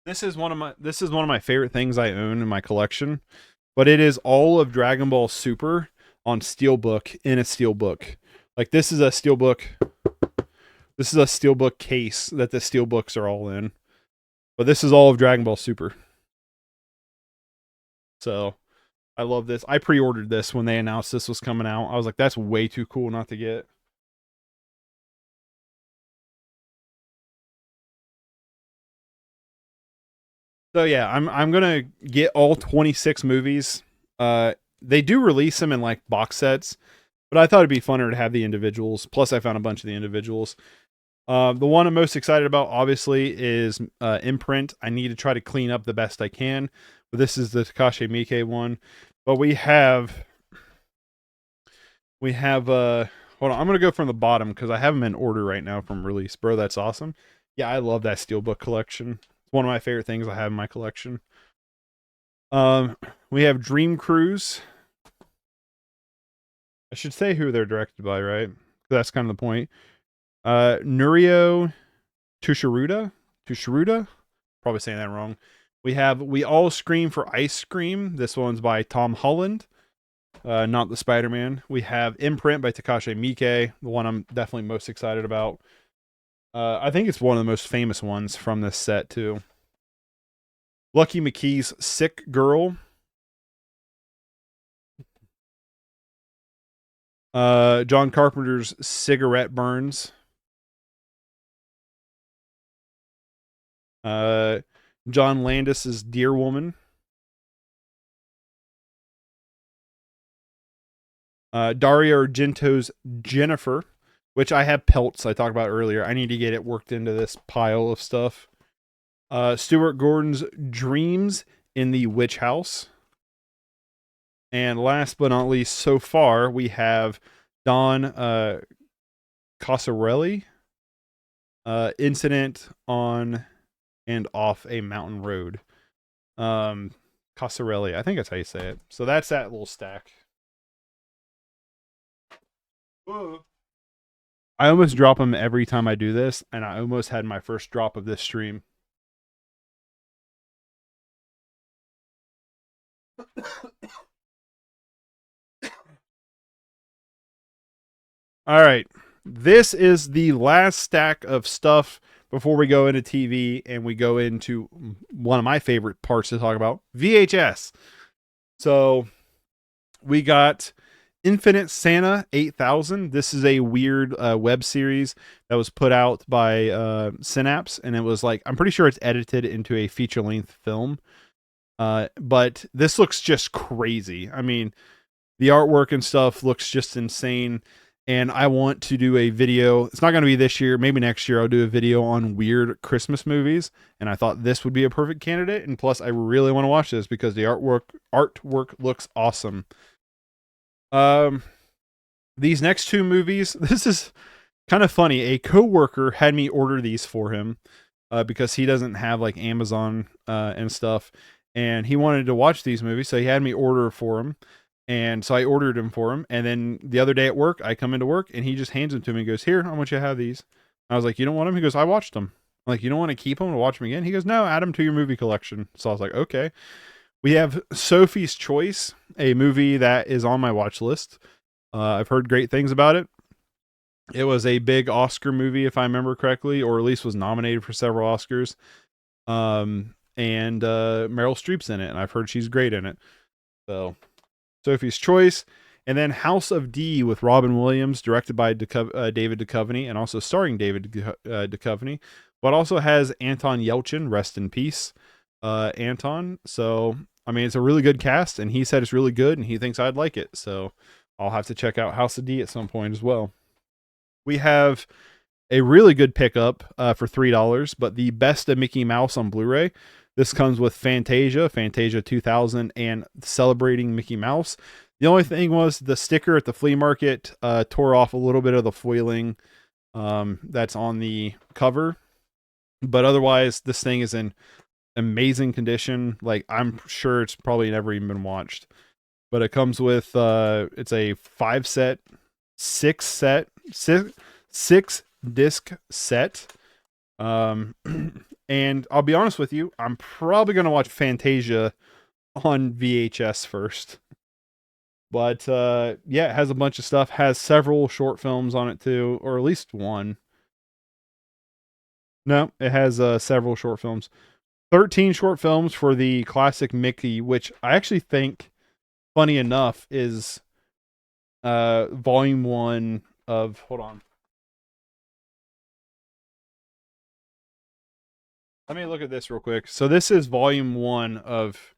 Speaker 1: This is one of my favorite things I own in my collection, but it is all of Dragon Ball Super on steelbook in a steelbook. Like this is a steelbook. This is a steelbook case that the steelbooks are all in. But this is all of Dragon Ball Super. So I love this. I pre-ordered this when they announced this was coming out. I was like, that's way too cool not to get. So yeah, I'm gonna get all 26 movies. They do release them in like box sets, but I thought it'd be funner to have the individuals. Plus, I found a bunch of the individuals. The one I'm most excited about, obviously, is Imprint. I need to try to clean up the best I can. But this is the Takashi Miike one. But we have hold on, I'm gonna go from the bottom because I have them in order right now from release. Bro, that's awesome. Yeah, I love that steelbook collection. It's one of my favorite things I have in my collection. We have Dream Cruise. I should say who they're directed by, right? That's kind of the point. Nurio Tushiruda, probably saying that wrong. We have We All Scream for Ice Cream. This one's by Tom Holland, not the Spider-Man. We have Imprint by Takashi Miike, the one I'm definitely most excited about. I think it's one of the most famous ones from this set too. Lucky McKee's Sick Girl. John Carpenter's Cigarette Burns. John Landis's Dear Woman. Dario Argento's Jennifer, which I have pelts I talked about earlier. I need to get it worked into this pile of stuff. Stuart Gordon's Dreams in the Witch House. And last but not least, so far, we have Don Casarelli, incident on and off a mountain road. Um, Casarelli, I think that's how you say it. So that's that little stack. I almost drop them every time I do this, and I almost had my first drop of this stream. All right. This is the last stack of stuff before we go into TV and we go into one of my favorite parts to talk about, VHS. So we got Infinite Santa 8000. This is a weird web series that was put out by Synapse, and it was like, I'm pretty sure it's edited into a feature length film. But this looks just crazy. I mean, the artwork and stuff looks just insane. And I want to do a video. It's not going to be this year. Maybe next year I'll do a video on weird Christmas movies. And I thought this would be a perfect candidate. And plus, I really want to watch this because the artwork looks awesome. These next two movies, this is kind of funny. A coworker had me order these for him because he doesn't have like Amazon and stuff. And he wanted to watch these movies. So he had me order for him. And so I ordered them for him. And then the other day at work, I come into work and he just hands them to me and goes, "Here, I want you to have these." I was like, "You don't want them?" He goes, "I watched them." I'm like, "You don't want to keep them to watch them again?" He goes, "No, add them to your movie collection." So I was like, okay. We have Sophie's Choice, a movie that is on my watch list. I've heard great things about it. It was a big Oscar movie, if I remember correctly, or at least was nominated for several Oscars. And Meryl Streep's in it, and I've heard she's great in it. So Sophie's Choice, and then House of D with Robin Williams, directed by David Duchovny, and also starring David Duchovny, but also has Anton Yelchin, rest in peace, Anton. So, I mean, it's a really good cast, and he said it's really good, and he thinks I'd like it. So, I'll have to check out House of D at some point as well. We have a really good pickup for $3, but the Best of Mickey Mouse on Blu-ray. This comes with Fantasia 2000, and Celebrating Mickey Mouse. The only thing was the sticker at the flea market tore off a little bit of the foiling that's on the cover. But otherwise, this thing is in amazing condition. Like, I'm sure it's probably never even been watched. But it comes with, it's a 6 disc set. And I'll be honest with you, I'm probably going to watch Fantasia on VHS first. But yeah, it has a bunch of stuff. Has several short films on it too, or at least one. No, it has several short films. 13 short films for the classic Mickey, which I actually think, funny enough, is volume 1 of... Hold on. Let me look at this real quick. So this is volume 1 of...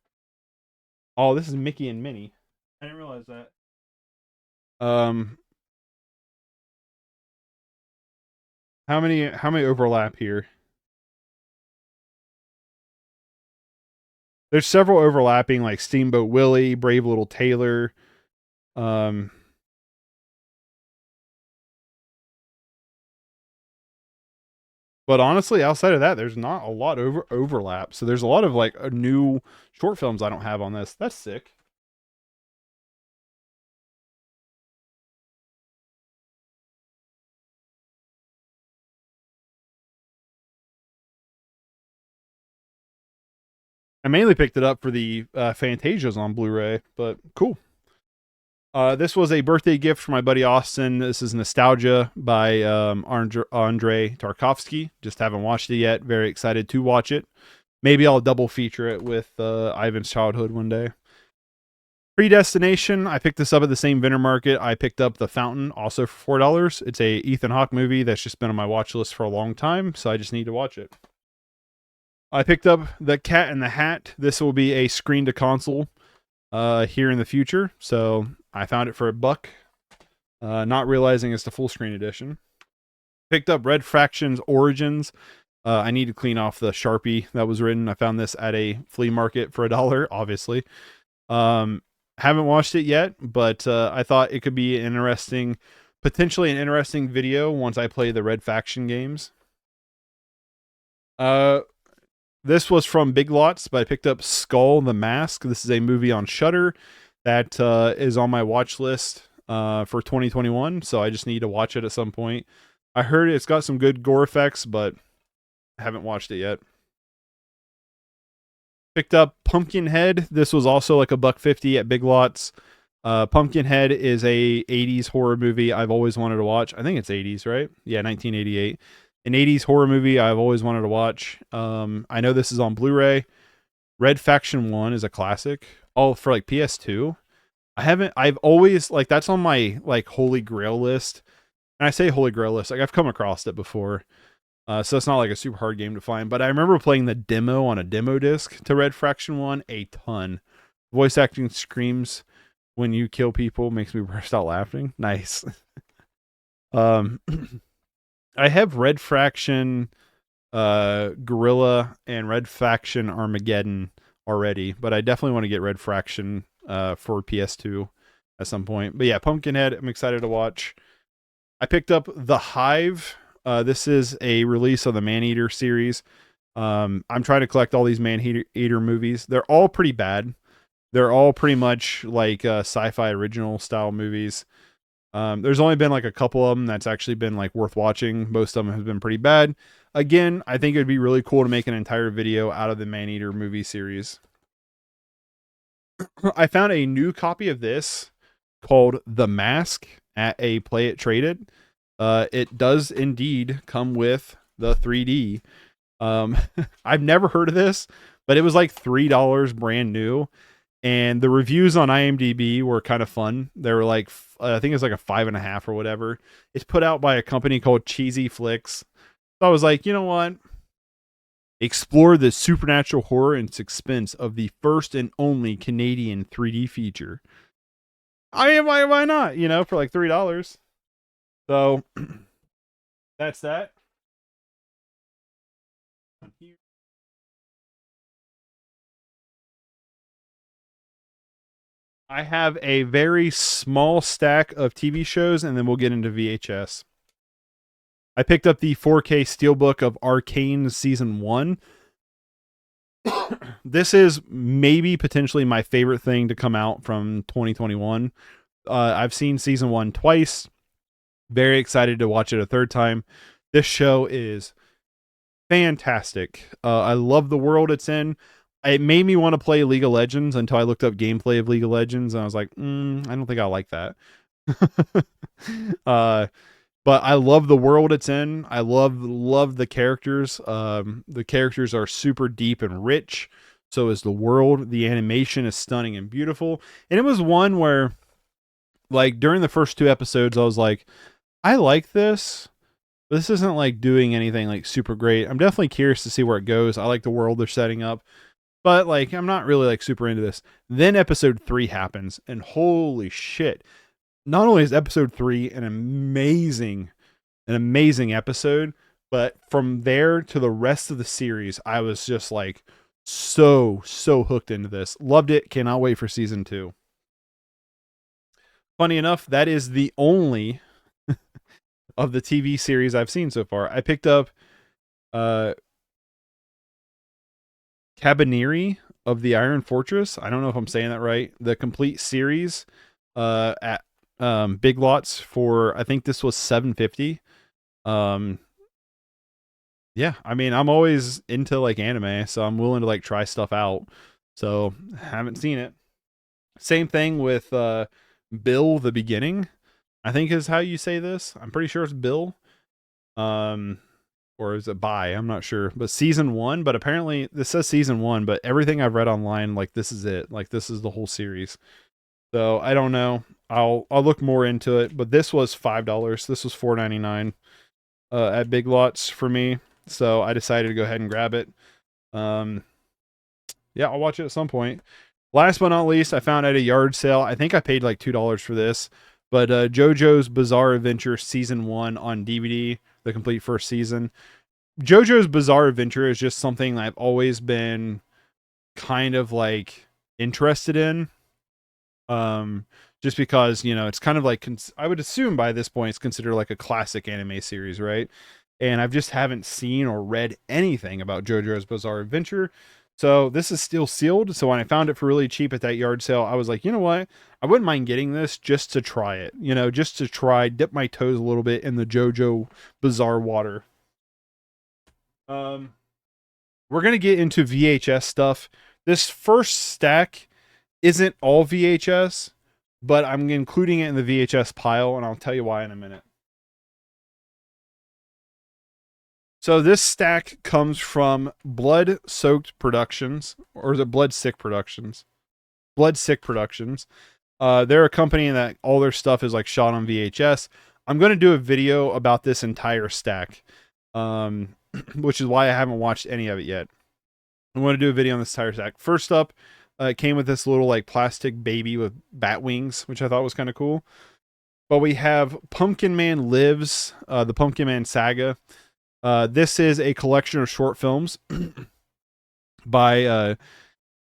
Speaker 1: Oh, this is Mickey and Minnie. I didn't realize that. How many overlap here? There's several overlapping, like Steamboat Willie, Brave Little Tailor. But honestly, outside of that, there's not a lot overlap. So there's a lot of like new short films I don't have on this. That's sick. I mainly picked it up for the Fantasias on Blu-ray, but cool. This was a birthday gift for my buddy Austin. This is Nostalgia by Andrei Tarkovsky. Just haven't watched it yet. Very excited to watch it. Maybe I'll double feature it with Ivan's Childhood one day. Predestination. I picked this up at the same vendor market. I picked up The Fountain, also for $4. It's a Ethan Hawke movie that's just been on my watch list for a long time, so I just need to watch it. I picked up The Cat in the Hat. This will be a screen to console here in the future, so I found it for $1, not realizing it's the full screen edition. Picked up Red Fraction's Origins. I need to clean off the Sharpie that was written. I found this at a flea market for $1, obviously. Haven't watched it yet, but I thought it could be an interesting Potentially an interesting video once I play the Red Faction games. Uh, this was from Big Lots, but I picked up Skull the Mask. This is a movie on Shudder that is on my watch list for 2021, so I just need to watch it at some point. I heard it's got some good gore effects, but I haven't watched it yet. Picked up Pumpkinhead. This was also like $1.50 at Big Lots. Pumpkinhead is a 80s horror movie I've always wanted to watch. I think it's 80s, right? Yeah, 1988. An 80s horror movie I've always wanted to watch. I know this is on Blu-ray. Red Faction 1 is a classic. Oh, for like PS2. I've always, like, that's on my like holy grail list. And I say holy grail list, like I've come across it before. So it's not like a super hard game to find. But I remember playing the demo on a demo disc to Red Faction 1 a ton. Voice acting screams when you kill people makes me burst out laughing. Nice. I have Red Faction Gorilla and Red Faction Armageddon already, but I definitely want to get Red Faction for PS2 at some point. But yeah, Pumpkinhead, I'm excited to watch. I picked up The Hive. This is a release of the Maneater series. I'm trying to collect all these Maneater movies. They're all pretty bad. They're all pretty much like sci-fi original style movies. There's only been like a couple of them that's actually been like worth watching. Most of them have been pretty bad. Again, I think it would be really cool to make an entire video out of the Maneater movie series. I found a new copy of this called The Mask at a Play It Trade It. It does indeed come with the 3D. I've never heard of this, but it was like $3 brand new. And the reviews on IMDb were kind of fun. They were like, I think it's like a 5.5 or whatever. It's put out by a company called Cheesy Flicks. So I was like, you know what? Explore the supernatural horror and suspense of the first and only Canadian 3D feature. I mean, why not? You know, for like $3. So that's that. I have a very small stack of TV shows, and then we'll get into VHS. I picked up the 4K Steelbook of Arcane Season 1. This is maybe potentially my favorite thing to come out from 2021. I've seen Season 1 twice. Very excited to watch it a third time. This show is fantastic. I love the world it's in. It made me want to play League of Legends until I looked up gameplay of League of Legends, and I was like, I don't think I like that. But I love the world it's in. I love the characters. The characters are super deep and rich. So is the world. The animation is stunning and beautiful. And it was one where, like, during the first 2 episodes, I was like, I like this. But this isn't like doing anything like super great. I'm definitely curious to see where it goes. I like the world they're setting up. But like, I'm not really like super into this. Then episode 3 happens, and holy shit. Not only is episode 3 an amazing episode, but from there to the rest of the series, I was just like so hooked into this. Loved it. Cannot wait for season 2. Funny enough, that is the only of the TV series I've seen so far. I picked up Cabaneri of the Iron Fortress. I don't know if I'm saying that right. The complete series at Big Lots for, I think this was $7.50. Yeah, I mean, I'm always into like anime, so I'm willing to like try stuff out. So haven't seen it. Same thing with Bill the Beginning, I think is how you say this. I'm pretty sure it's Bill. Or is it by? I'm not sure. But season 1, but apparently this says season 1, but everything I've read online, like this is it. Like this is the whole series. So I don't know. I'll look more into it. But this was $5. This was $4.99 at Big Lots for me. So I decided to go ahead and grab it. Yeah, I'll watch it at some point. Last but not least, I found at a yard sale. I think I paid like $2 for this. But JoJo's Bizarre Adventure Season 1 on DVD, the complete first season. JoJo's Bizarre Adventure is just something I've always been kind of like interested in. just because, you know, it's kind of like, I would assume by this point it's considered like a classic anime series, right? And I've just haven't seen or read anything about JoJo's Bizarre Adventure. So this is still sealed. So when I found it for really cheap at that yard sale, I was like, you know what? I wouldn't mind getting this just to try it, you know, just to try, dip my toes a little bit in the JoJo Bizarre water. Um, we're going to get into VHS stuff. This first stack isn't all VHS, but I'm including it in the VHS pile, and I'll tell you why in a minute. So this stack comes from Blood Soaked Productions, or is it Blood Sick Productions? Blood Sick Productions. They're a company that all their stuff is like shot on VHS. I'm going to do a video about this entire stack, which is why I haven't watched any of it yet. I want to do a video on this entire stack. First up, it came with this little like plastic baby with bat wings, which I thought was kind of cool. But we have Pumpkin Man Lives, the Pumpkin Man Saga. This is a collection of short films by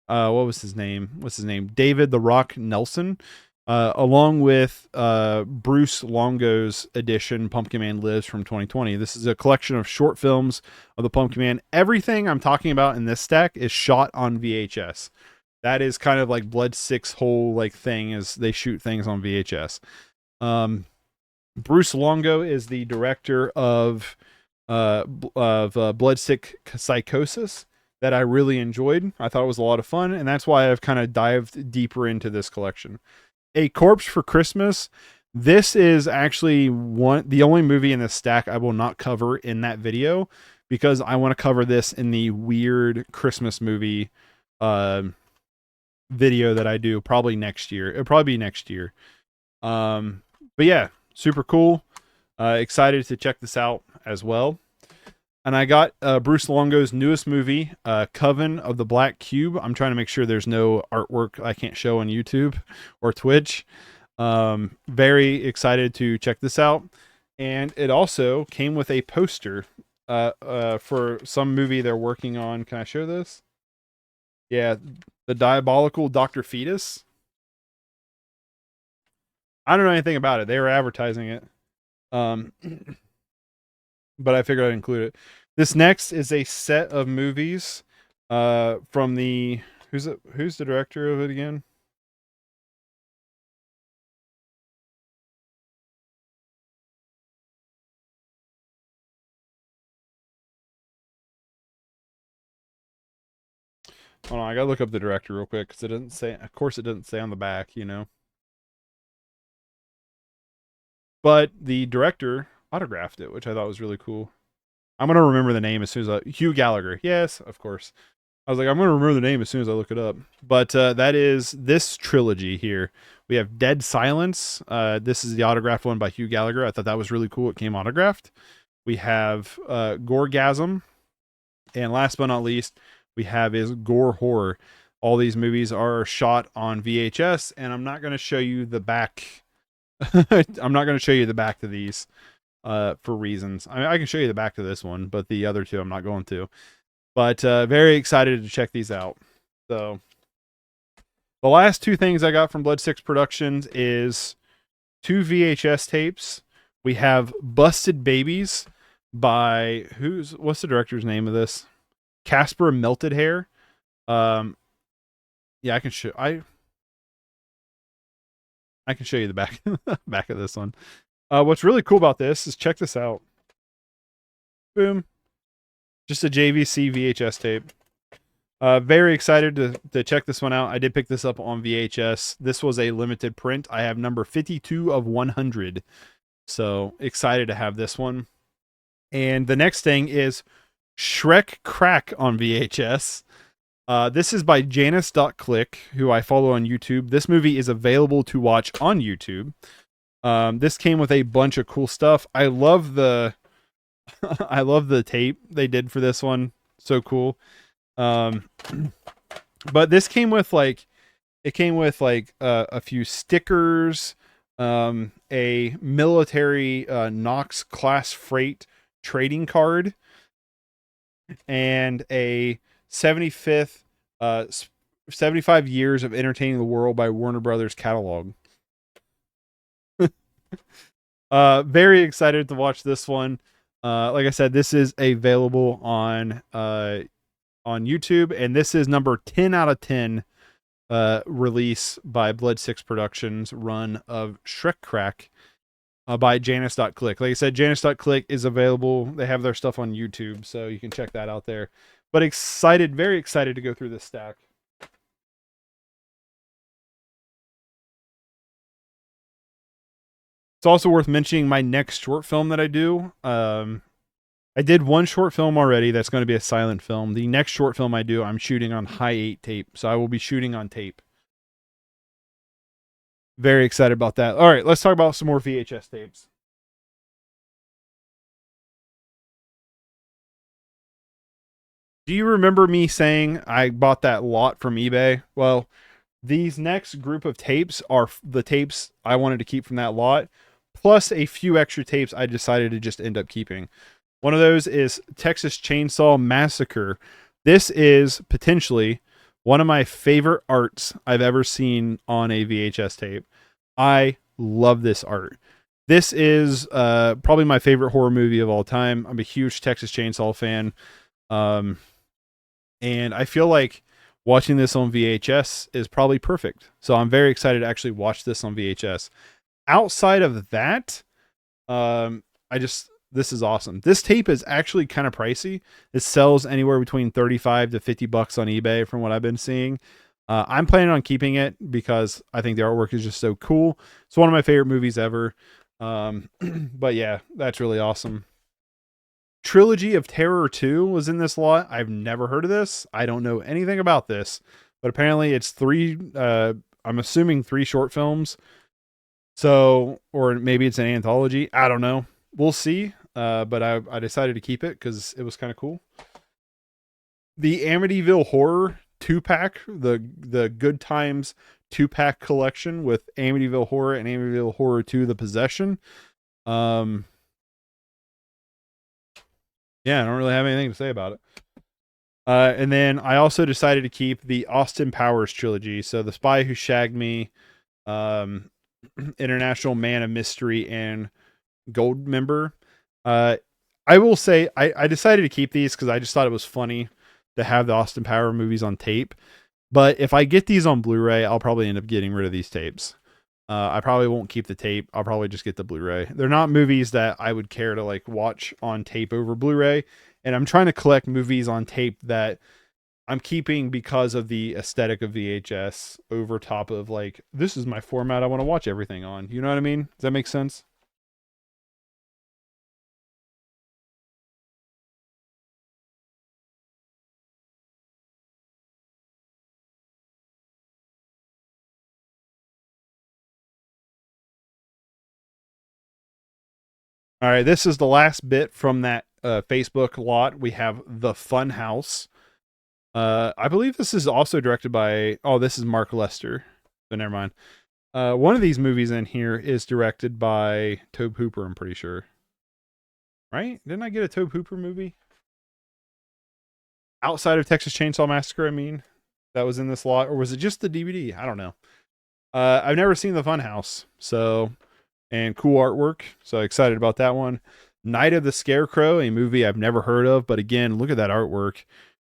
Speaker 1: what was his name? What's his name? David the Rock Nelson, along with Bruce Longo's edition, Pumpkin Man Lives from 2020. This is a collection of short films of the Pumpkin Man. Everything I'm talking about in this stack is shot on VHS. That is kind of like Blood Sick's whole like thing, is they shoot things on VHS. Bruce Longo is the director of Blood Sick Psychosis, that I really enjoyed. I thought it was a lot of fun, and that's why I've kind of dived deeper into this collection. A Corpse for Christmas. This is actually the only movie in this stack I will not cover in that video, because I want to cover this in the weird Christmas movie video that I do probably next year. It'll probably be next year. But yeah, super cool. Excited to check this out as well. And I got Bruce Longo's newest movie, Coven of the Black Cube. I'm trying to make sure there's no artwork I can't show on YouTube or Twitch. Very excited to check this out. And it also came with a poster for some movie they're working on. Can I show this? Yeah, The Diabolical Dr. Fetus. I don't know anything about it. They were advertising it. But I figured I'd include it. This next is a set of movies from the who's the director of it again? Hold on, I gotta look up the director real quick, because it doesn't say, of course it doesn't say on the back, you know. But the director autographed it, which I thought was really cool. I'm gonna remember the name as soon as Hugh Gallagher. Yes, of course. I was like, I'm gonna remember the name as soon as I look it up. But that is this trilogy here. We have Dead Silence. This is the autographed one by Hugh Gallagher. I thought that was really cool. It came autographed. We have Goregasm. And last but not least, we have is Gore Horror. All these movies are shot on VHS, and I'm not going to show you the back. I'm not going to show you the back to these for reasons. I mean, I can show you the back to this one, but the other two I'm not going to. But very excited to check these out. So the last two things I got from Blood Sick Productions is 2 VHS tapes. We have Busted Babies by what's the director's name of this? Casper Melted Hair. Yeah, I can show you the back back of this one. What's really cool about this is, check this out. Boom. Just a JVC VHS tape. Very excited to check this one out. I did pick this up on VHS. This was a limited print. I have number 52 of 100. So excited to have this one. And the next thing is Shrek Crack on VHS. This is by Janice.click, who I follow on YouTube. This movie is available to watch on YouTube. This came with a bunch of cool stuff. I love the I love the tape they did for this one. So cool. But this came with like a few stickers, a military Knox class freight trading card, and a 75 years of entertaining the world by Warner Brothers catalog. Very excited to watch this one. Like I said, this is available on YouTube, and this is number 10 out of 10 release by Blood Six Productions run of Shrek Crack by Janice.Click. Like I said, Janice.Click is available. They have their stuff on YouTube, so you can check that out there. But excited, very excited to go through this stack. It's also worth mentioning my next short film that I do. I did one short film already that's going to be a silent film. The next short film I do, I'm shooting on Hi8 tape. So I will be shooting on tape. Very excited about that. All right, let's talk about some more VHS tapes. Do you remember me saying I bought that lot from eBay? Well, these next group of tapes are the tapes I wanted to keep from that lot, plus a few extra tapes I decided to just end up keeping. One of those is Texas Chainsaw Massacre. This is potentially one of my favorite arts I've ever seen on a VHS tape. I love this art. This is probably my favorite horror movie of all time. I'm a huge Texas Chainsaw fan. Um, and I feel like watching this on VHS is probably perfect. So I'm very excited to actually watch this on VHS. Outside of that, I just this is awesome. This tape is actually kind of pricey. It sells anywhere between 35 to 50 bucks on eBay from what I've been seeing. I'm planning on keeping it because I think the artwork is just so cool. It's one of my favorite movies ever. But yeah, that's really awesome. Trilogy of Terror 2 was in this lot. I've never heard of this. I don't know anything about this, but apparently it's I'm assuming three short films. So, or maybe it's an anthology. I don't know. We'll see. But I decided to keep it because it was kind of cool. The Amityville Horror 2-pack, the Good Times 2-pack collection with Amityville Horror and Amityville Horror 2: The Possession. Yeah, I don't really have anything to say about it. And then I also decided to keep the Austin Powers trilogy. So The Spy Who Shagged Me, International Man of Mystery, and Goldmember. I will say I decided to keep these because I just thought it was funny to have the Austin Power movies on tape. But if I get these on Blu-ray, I'll probably end up getting rid of these tapes. I probably won't keep the tape. I'll probably just get the Blu-ray. They're not movies that I would care to like watch on tape over Blu-ray. And I'm trying to collect movies on tape that I'm keeping because of the aesthetic of VHS over top of like, this is my format I want to watch everything on. You know what I mean? Does that make sense? All right, this is the last bit from that Facebook lot. We have The Fun House. I believe this is also directed by, oh, this is Mark Lester, but never mind. One of these movies in here is directed by Tobe Hooper, I'm pretty sure. Right? Didn't I get a Tobe Hooper movie? Outside of Texas Chainsaw Massacre, I mean, that was in this lot, or was it just the DVD? I don't know. I've never seen The Funhouse, so, and cool artwork, so excited about that one. Night of the Scarecrow, a movie I've never heard of, but again, look at that artwork.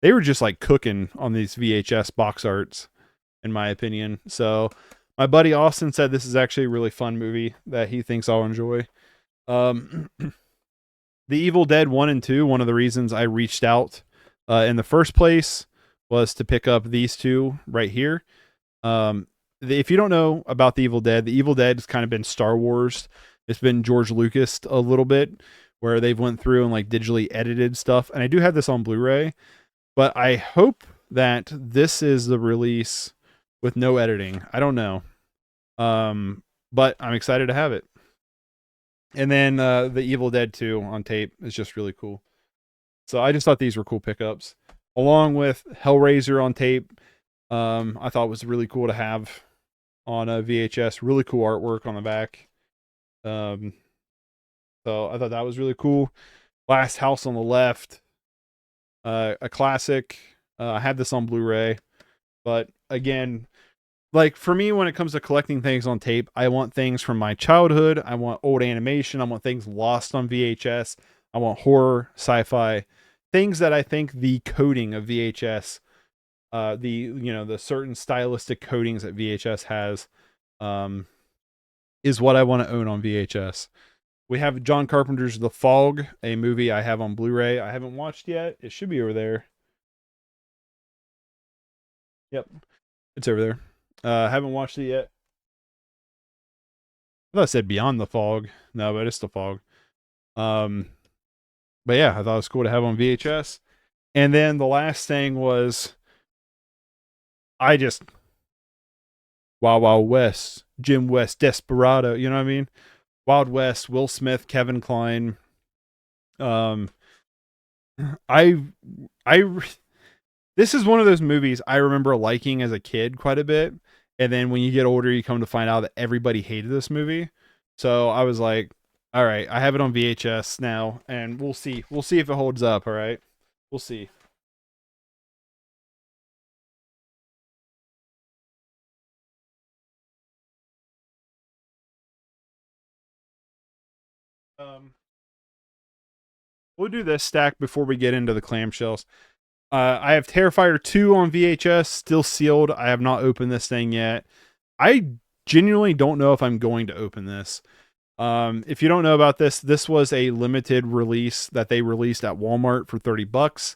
Speaker 1: They were just like cooking on these VHS box arts, in my opinion. So, my buddy Austin said this is actually a really fun movie that he thinks I'll enjoy. Um, The Evil Dead 1 and 2, one of the reasons I reached out in the first place was to pick up these two right here. If you don't know about The Evil Dead has kind of been Star Wars. It's been George Lucas a little bit, where they've went through and like digitally edited stuff. And I do have this on Blu-ray, but I hope that this is the release with no editing. I don't know, but I'm excited to have it. And then the Evil Dead 2 on tape is just really cool. So I just thought these were cool pickups, along with Hellraiser on tape. I thought was really cool to have on a VHS. Really cool artwork on the back. Um, so I thought that was really cool. Last House on the Left, a classic. I had this on Blu-ray, but again, like for me, when it comes to collecting things on tape, I want things from my childhood. I want old animation. I want things lost on VHS. I want horror, sci-fi, things that I think the coding of VHS, the certain stylistic codings that VHS has, um, is what I want to own on VHS. We have John Carpenter's The Fog, a movie I have on Blu-ray. I haven't watched yet. It should be over there. Yep, it's over there. I haven't watched it yet. I thought I said Beyond the Fog. No, but it's The Fog. Um, but yeah, I thought it was cool to have on VHS. And then the last thing was I just Wild Wild West, Jim West, Desperado. You know what I mean? Wild West, Will Smith, Kevin Kline. Um, I, I, this is one of those movies I remember liking as a kid quite a bit, and then when you get older, you come to find out that everybody hated this movie. So I was like, all right, I have it on VHS now, and we'll see. We'll see if it holds up. All right, we'll see. Um, we'll do this stack before we get into the clamshells. I have Terrifier 2 on VHS, still sealed. I have not opened this thing yet. I genuinely don't know if I'm going to open this. If you don't know about this, this was a limited release that they released at Walmart for $30.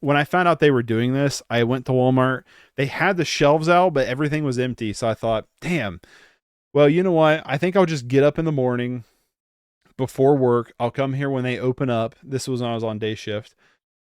Speaker 1: When I found out they were doing this, I went to Walmart. They had the shelves out, but everything was empty. So I thought, damn, well, you know what? I think I'll just get up in the morning before work. I'll come here when they open up. This was when I was on day shift.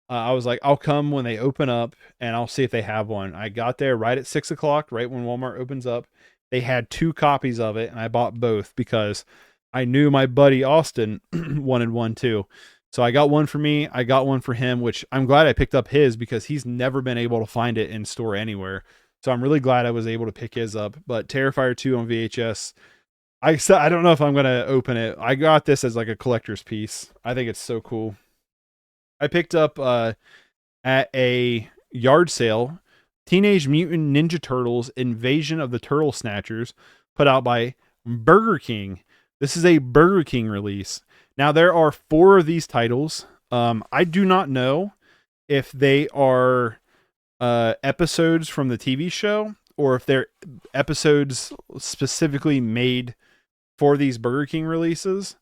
Speaker 1: I was like, I'll come when they open up and I'll see if they have one. I got there right at 6 o'clock, right when Walmart opens up. They had 2 copies of it, and I bought both because I knew my buddy Austin wanted one too. So I got one for me. I got one for him, which I'm glad I picked up his because he's never been able to find it in store anywhere. So I'm really glad I was able to pick his up. But Terrifier 2 on VHS, I don't know if I'm gonna open it. I got this as like a collector's piece. I think it's so cool. I picked up at a yard sale Teenage Mutant Ninja Turtles Invasion of the Turtle Snatchers, put out by Burger King. This is a Burger King release. Now, there are 4 of these titles. I do not know if they are episodes from the TV show or if they're episodes specifically made for these Burger King releases.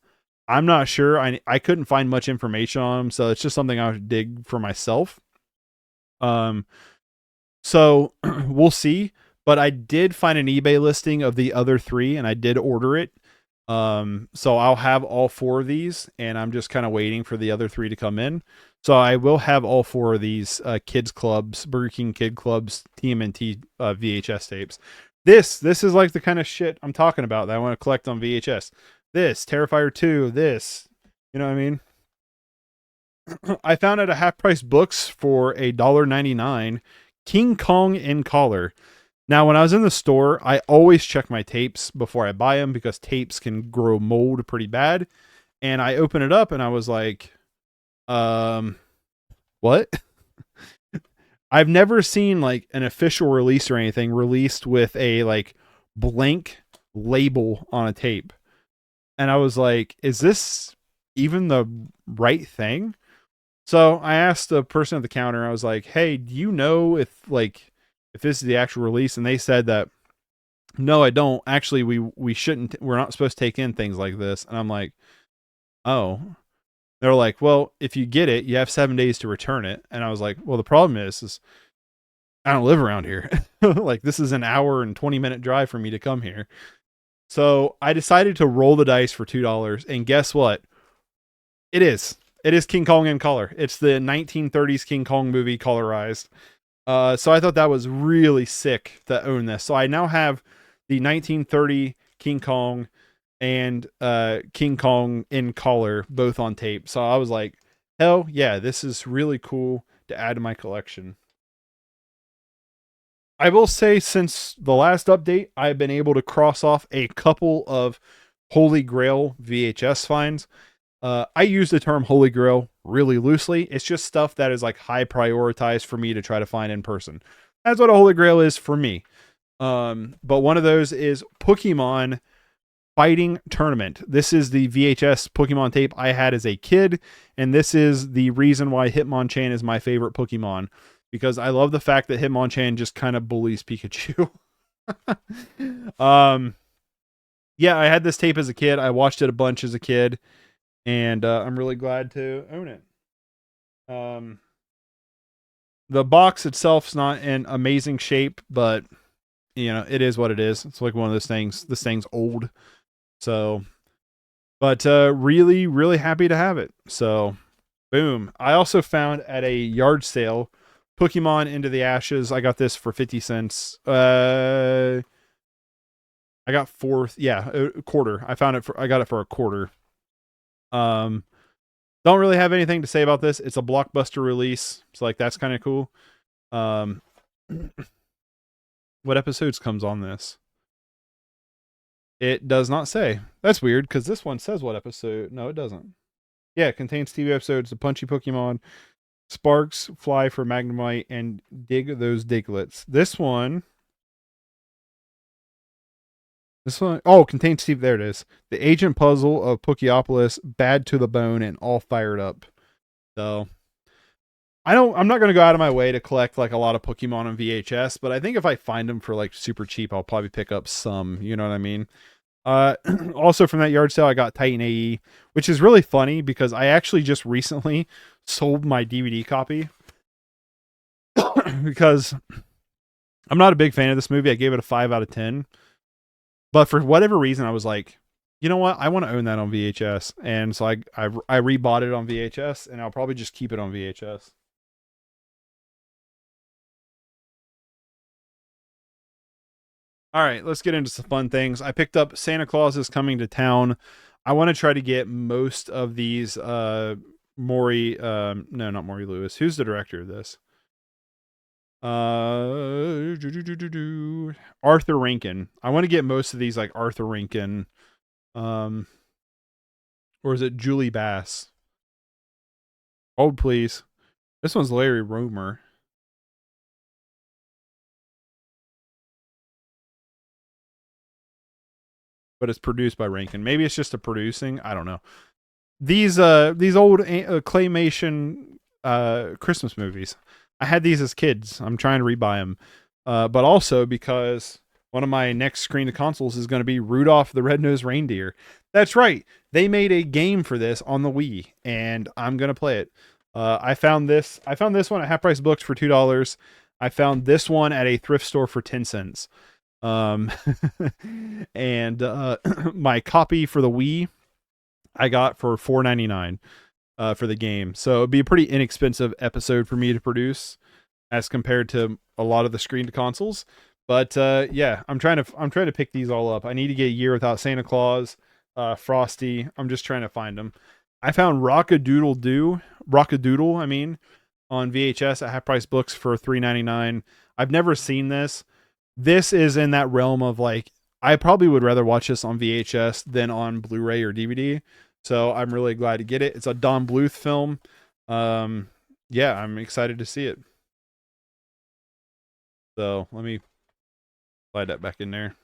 Speaker 1: I'm not sure. I couldn't find much information on them, so it's just something I would dig for myself. Um, so we'll see. But I did find an eBay listing of the other 3, and I did order it. So I'll have all 4 of these, and I'm just kind of waiting for the other 3 to come in. So I will have all 4 of these Kids Clubs, Burger King Kid Clubs, TMNT VHS tapes. This is like the kind of shit I'm talking about that I want to collect on VHS. This, Terrifier 2, this. You know what I mean? I found at a half price books for $1.99 King Kong in Collar. Now, when I was in the store, I always check my tapes before I buy them because tapes can grow mold pretty bad. And I open it up and I was like, what? I've never seen like an official release or anything released with a like blank label on a tape. And I was like, is this even the right thing? So I asked the person at the counter, I was like, hey, do you know if this is the actual release? And they said that, no, I don't. Actually, we shouldn't, we're not supposed to take in things like this. And I'm like, oh. They're like, well, if you get it, you have 7 days to return it. And I was like, well, the problem is I don't live around here. Like, this is an hour and 20-minute drive for me to come here. So I decided to roll the dice for $2. And guess what? It is. It is King Kong in color. It's the 1930s King Kong movie colorized. So I thought that was really sick to own this. So I now have the 1930 King Kong and King Kong in color both on tape. So I was like, hell yeah, this is really cool to add to my collection. I will say, since the last update, I've been able to cross off a couple of Holy Grail VHS finds. I use the term Holy Grail really loosely. It's just stuff that is like high prioritized for me to try to find in person. That's what a Holy Grail is for me. But one of those is Pokemon Fighting Tournament. This is the VHS Pokemon tape I had as a kid, and this is the reason why Hitmonchan is my favorite Pokemon, because I love the fact that Hitmonchan just kind of bullies Pikachu. um, yeah, I had this tape as a kid. I watched it a bunch as a kid, and I'm really glad to own it. The box itself's not in amazing shape, but you know, it is what it is. It's like one of those things. This thing's old, so. But really, really happy to have it. So, boom. I also found at a yard sale Pokemon Into the Ashes. I got this for 50 cents. I got a quarter. I got it for a quarter. Don't really have anything to say about this. It's a blockbuster release. So like that's kind of cool. What episodes comes on this? It does not say. That's weird because this one says what episode. No, it doesn't. Yeah, it contains TV episodes, the Punchy Pokemon, Sparks, Fly for Magnemite, and Dig Those Diglets. This one, contains Steve. There it is. The Agent Puzzle of Pokeopolis, Bad to the Bone, and All Fired Up. So, I'm not going to go out of my way to collect like a lot of Pokemon on VHS, but I think if I find them for like super cheap, I'll probably pick up some. You know what I mean? Also from that yard sale, I got Titan AE, which is really funny because I actually just recently sold my DVD copy because I'm not a big fan of this movie. I gave it a 5 out of 10. But for whatever reason, I was like, you know what? I want to own that on VHS. And so I rebought it on VHS, and I'll probably just keep it on VHS. All right, let's get into some fun things. I picked up Santa Claus is Coming to Town. I want to try to get most of these Maury no, not Maury Lewis. Who's the director of this? Arthur Rankin. I want to get most of these like Arthur Rankin. Or is it Julie Bass? Hold please. This one's Larry Romer. But it's produced by Rankin. Maybe it's just a producing. I don't know. These old claymation Christmas movies. I had these as kids. I'm trying to rebuy them. But also because one of my next screen to consoles is going to be Rudolph the Red-Nosed Reindeer. That's right. They made a game for this on the Wii, and I'm going to play it. I found this one at Half Price Books for $2. I found this one at a thrift store for 10 cents. And my copy for the Wii I got for $4.99 for the game. So it'd be a pretty inexpensive episode for me to produce as compared to a lot of the screen to consoles. But yeah, I'm trying to pick these all up. I need to get A Year Without Santa Claus, Frosty. I'm just trying to find them. I found Rockadoodle, I mean, on VHS at Half Price Books for $3.99. I've never seen this. This is in that realm of like, I probably would rather watch this on VHS than on Blu-ray or DVD. So I'm really glad to get it. It's a Don Bluth film. Yeah, I'm excited to see it. So let me slide that back in there.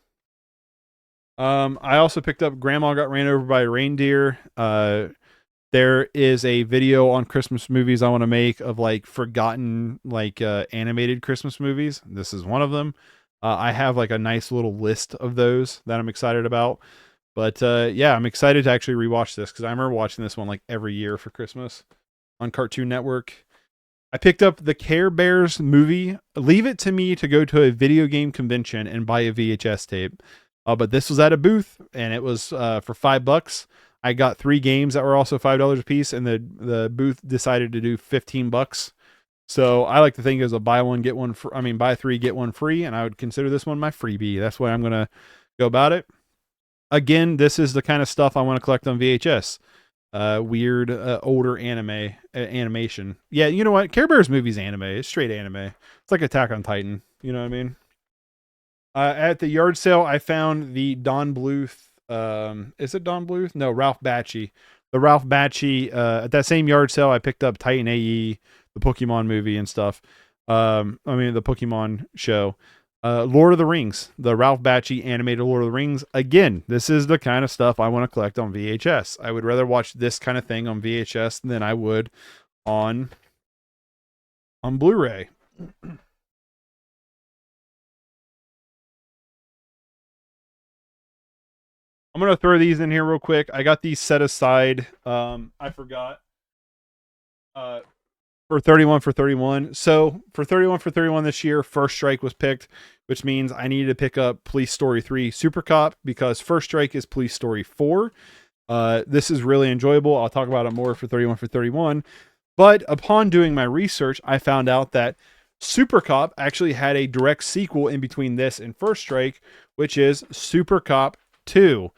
Speaker 1: I also picked up Grandma Got Ran Over by a Reindeer. There is a video on Christmas movies I want to make of like forgotten like animated Christmas movies. This is one of them. I have like a nice little list of those that I'm excited about. But yeah, I'm excited to actually rewatch this because I remember watching this one like every year for Christmas on Cartoon Network. I picked up the Care Bears movie. Leave it to me to go to a video game convention and buy a VHS tape. But this was at a booth and it was for $5. I got 3 games that were also $5 a piece, and the booth decided to do $15. So I like to think it was a buy 3 get 1 free, and I would consider this one my freebie. That's why I'm gonna go about it. Again, this is the kind of stuff I want to collect on VHS. Weird older animation. Yeah, you know what? Care Bears movie's anime. It's straight anime. It's like Attack on Titan. You know what I mean? At the yard sale, I found the Don Bluth. Is it Don Bluth? No, Ralph Bakshi. The Ralph Bakshi. At that same yard sale, I picked up Titan AE, the Pokemon movie and stuff. The Pokemon show. Lord of the Rings, the Ralph Bakshi animated Lord of the Rings. Again, this is the kind of stuff I want to collect on VHS. I would rather watch this kind of thing on VHS than I would on Blu-ray. I'm going to throw these in here real quick. I got these set aside. I forgot. For 31 for 31. So for 31 for 31 this year, First Strike was picked, which means I needed to pick up Police Story 3 Super Cop because First Strike is Police Story 4. This is really enjoyable. I'll talk about it more for 31 for 31. But upon doing my research, I found out that Super Cop actually had a direct sequel in between this and First Strike, which is Super Cop 2.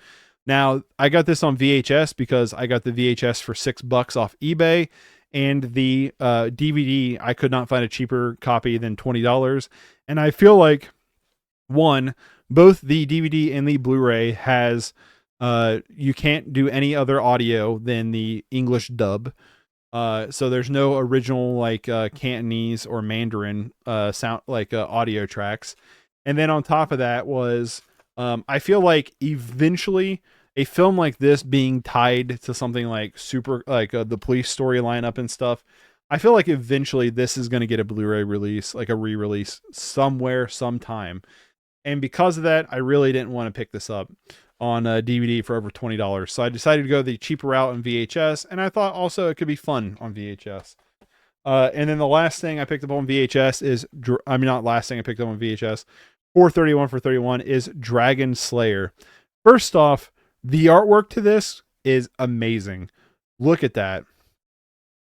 Speaker 1: Now, I got this on VHS because I got the VHS for $6 off eBay, and the DVD, I could not find a cheaper copy than $20. And I feel like, one, both the DVD and the Blu-ray has, you can't do any other audio than the English dub. So there's no original like Cantonese or Mandarin sound like audio tracks. And then on top of that was I feel like eventually a film like this being tied to something like the Police Story lineup and stuff, I feel like eventually this is going to get a Blu-ray release, like a re-release somewhere, sometime. And because of that, I really didn't want to pick this up on DVD for over $20. So I decided to go the cheaper route on VHS, and I thought also it could be fun on VHS. And then the last thing I picked up on VHS is, not last thing I picked up on VHS, 431 for 31 is Dragon Slayer. First off, the artwork to this is amazing. Look at that.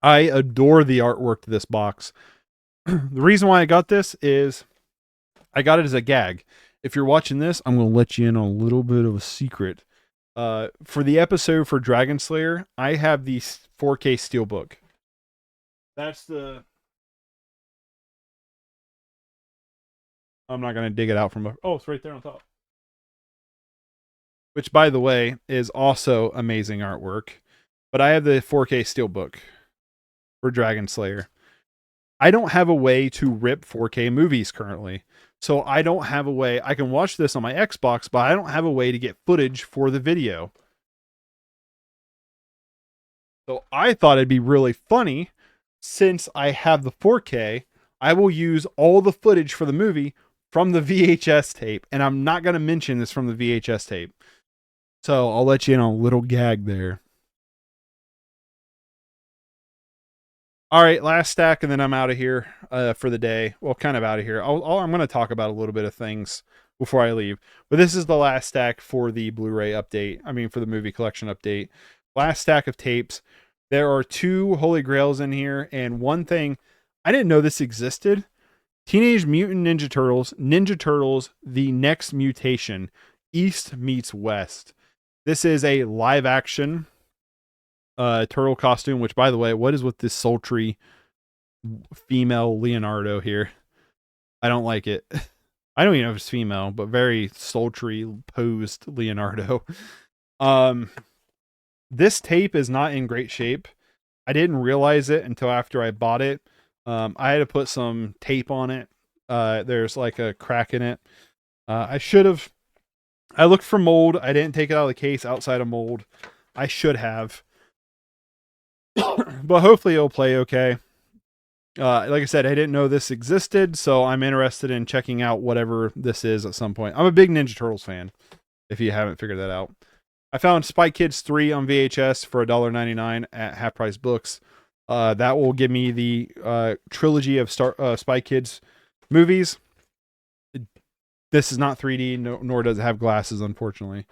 Speaker 1: I adore the artwork to this box. The reason why I got this is I got it as a gag. If you're watching this, I'm going to let you in on a little bit of a secret. For the episode for Dragon Slayer, I have the 4K Steelbook. That's the... I'm not going to dig it out from... Oh, it's right there on top. Which, by the way, is also amazing artwork. But I have the 4K Steelbook for Dragon Slayer. I don't have a way to rip 4K movies currently. So I don't have a way. I can watch this on my Xbox, but I don't have a way to get footage for the video. So I thought it'd be really funny, since I have the 4K, I will use all the footage for the movie from the VHS tape. And I'm not going to mention this from the VHS tape. So I'll let you in on a little gag there. All right, last stack, and then I'm out of here for the day. Well, kind of out of here. I'm going to talk about a little bit of things before I leave. But this is the last stack for the Blu-ray update. I mean, for the movie collection update. Last stack of tapes. There are 2 Holy Grails in here. And one thing, I didn't know this existed. Teenage Mutant Ninja Turtles, The Next Mutation, East Meets West. This is a live action turtle costume, which, by the way, what is with this sultry female Leonardo here? I don't like it. I don't even know if it's female, but very sultry posed Leonardo. This tape is not in great shape. I didn't realize it until after I bought it. I had to put some tape on it. There's like a crack in it. I should have. I looked for mold. I didn't take it out of the case outside of mold. I should have. But hopefully it'll play okay. Like I said, I didn't know this existed, so I'm interested in checking out whatever this is at some point. I'm a big Ninja Turtles fan, if you haven't figured that out. I found Spy Kids 3 on VHS for $1.99 at Half Price Books. That will give me the trilogy of Spy Kids movies. This is not 3D, nor does it have glasses, unfortunately.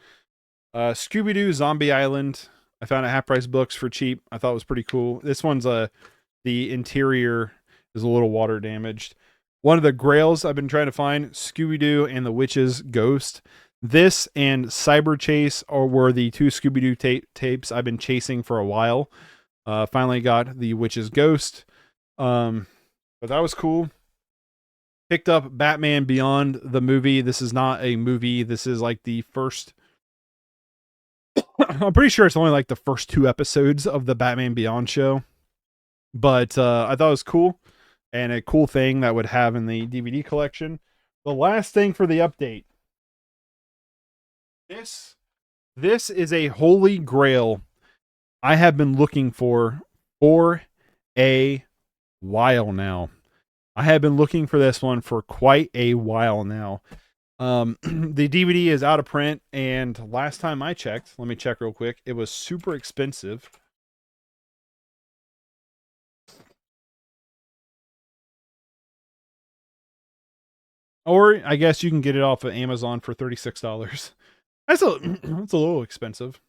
Speaker 1: Scooby-Doo Zombie Island. I found at Half Price Books for cheap. I thought it was pretty cool. This one's the interior is a little water damaged. One of the grails I've been trying to find, Scooby-Doo and the Witch's Ghost. This and Cyber Chase were the 2 Scooby-Doo tapes I've been chasing for a while. Finally got the Witch's Ghost. But that was cool. Picked up Batman Beyond the movie. This is not a movie. This is like the first... I'm pretty sure it's only like the first 2 episodes of the Batman Beyond show. But I thought it was cool. And a cool thing that would have in the DVD collection. The last thing for the update. This this is a holy grail I have been looking for a while now. I have been looking for this one for quite a while now. The DVD is out of print, and last time I checked, let me check real quick, it was super expensive. Or I guess you can get it off of Amazon for $36. That's that's a little expensive.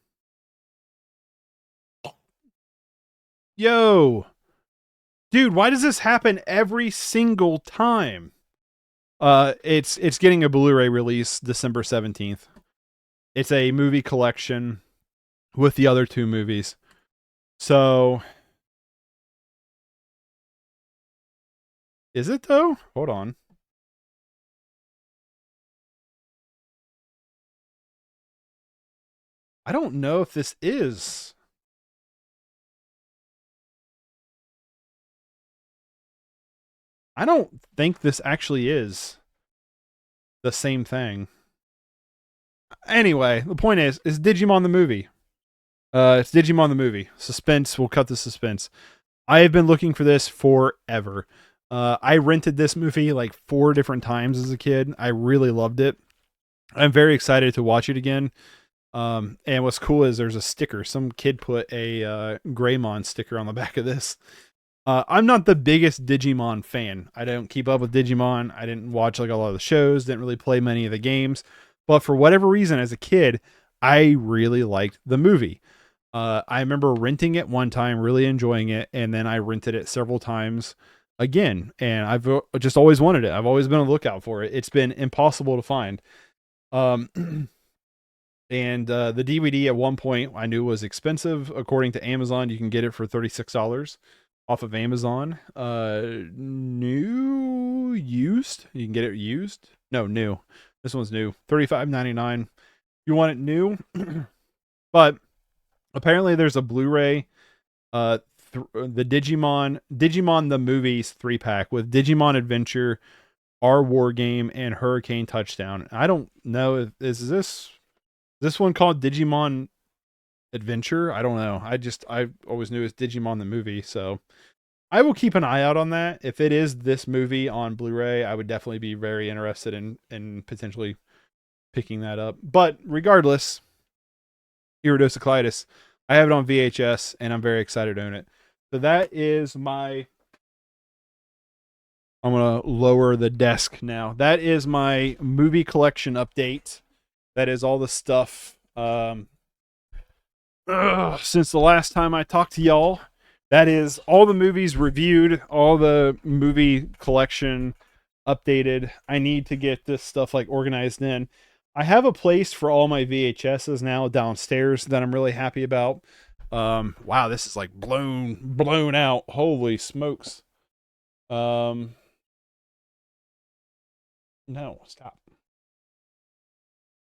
Speaker 1: Yo, dude, why does this happen every single time? It's getting a Blu-ray release December 17th. It's a movie collection with the other two movies. So, is it though? Hold on. I don't know if this is. I don't think this actually is the same thing. Anyway, the point is Digimon the movie. It's Digimon the movie. Suspense. We'll cut the suspense. I have been looking for this forever. I rented this movie like 4 different times as a kid. I really loved it. I'm very excited to watch it again. And what's cool is there's a sticker. Some kid put a Greymon sticker on the back of this. I'm not the biggest Digimon fan. I don't keep up with Digimon. I didn't watch like a lot of the shows. Didn't really play many of the games. But for whatever reason, as a kid, I really liked the movie. I remember renting it one time, really enjoying it, and then I rented it several times again. And I've just always wanted it. I've always been on the lookout for it. It's been impossible to find. Um, and the DVD at one point I knew was expensive. According to Amazon, you can get it for $36 off of Amazon. New, used. You can get it used. No, new. This one's new. $35.99. You want it new, but apparently there's a Blu-ray. The Digimon the Movies 3-pack with Digimon Adventure, Our War Game, and Hurricane Touchdown. I don't know if is this one called Digimon Adventure? I don't know. I always knew it was Digimon the movie, so I will keep an eye out on that. If it is this movie on Blu-ray, I would definitely be very interested in potentially picking that up. But regardless, Iridocyclitis, I have it on VHS, and I'm very excited to own it. So that is my. I'm gonna lower the desk now. That is my movie collection update. That is all the stuff. Since the last time I talked to y'all, that is all the movies reviewed, all the movie collection updated. I need to get this stuff like organized in. I have a place for all my VHSs now downstairs that I'm really happy about. Wow, this is like blown out. Holy smokes. No, stop.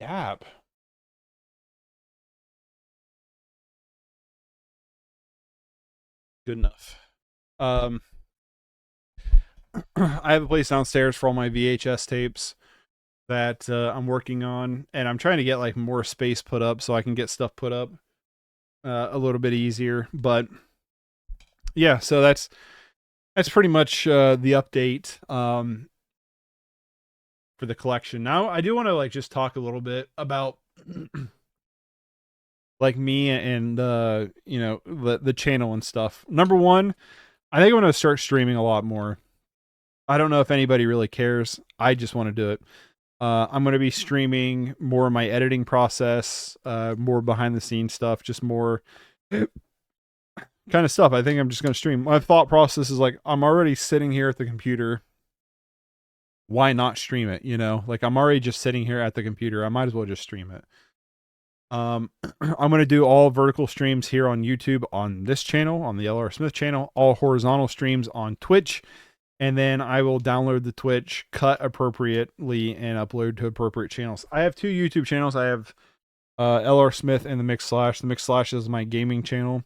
Speaker 1: Gap. Good enough. Um, I have a place downstairs for all my VHS tapes that I'm working on, and I'm trying to get like more space put up so I can get stuff put up a little bit easier. But yeah, so that's pretty much the update for the collection. Now I do want to like just talk a little bit about like me and the channel and stuff. Number one, I think I'm going to start streaming a lot more. I don't know if anybody really cares. I just want to do it. I'm going to be streaming more of my editing process, more behind the scenes stuff, just more kind of stuff. I think I'm just going to stream. My thought process is like, I'm already sitting here at the computer. Why not stream it? You know, like I'm already just sitting here at the computer. I might as well just stream it. I'm going to do all vertical streams here on YouTube on this channel, on the LR Smith channel, all horizontal streams on Twitch. And then I will download the Twitch, cut appropriately, and upload to appropriate channels. I have 2 YouTube channels. I have LR Smith and the Mix Slash. The Mix Slash is my gaming channel.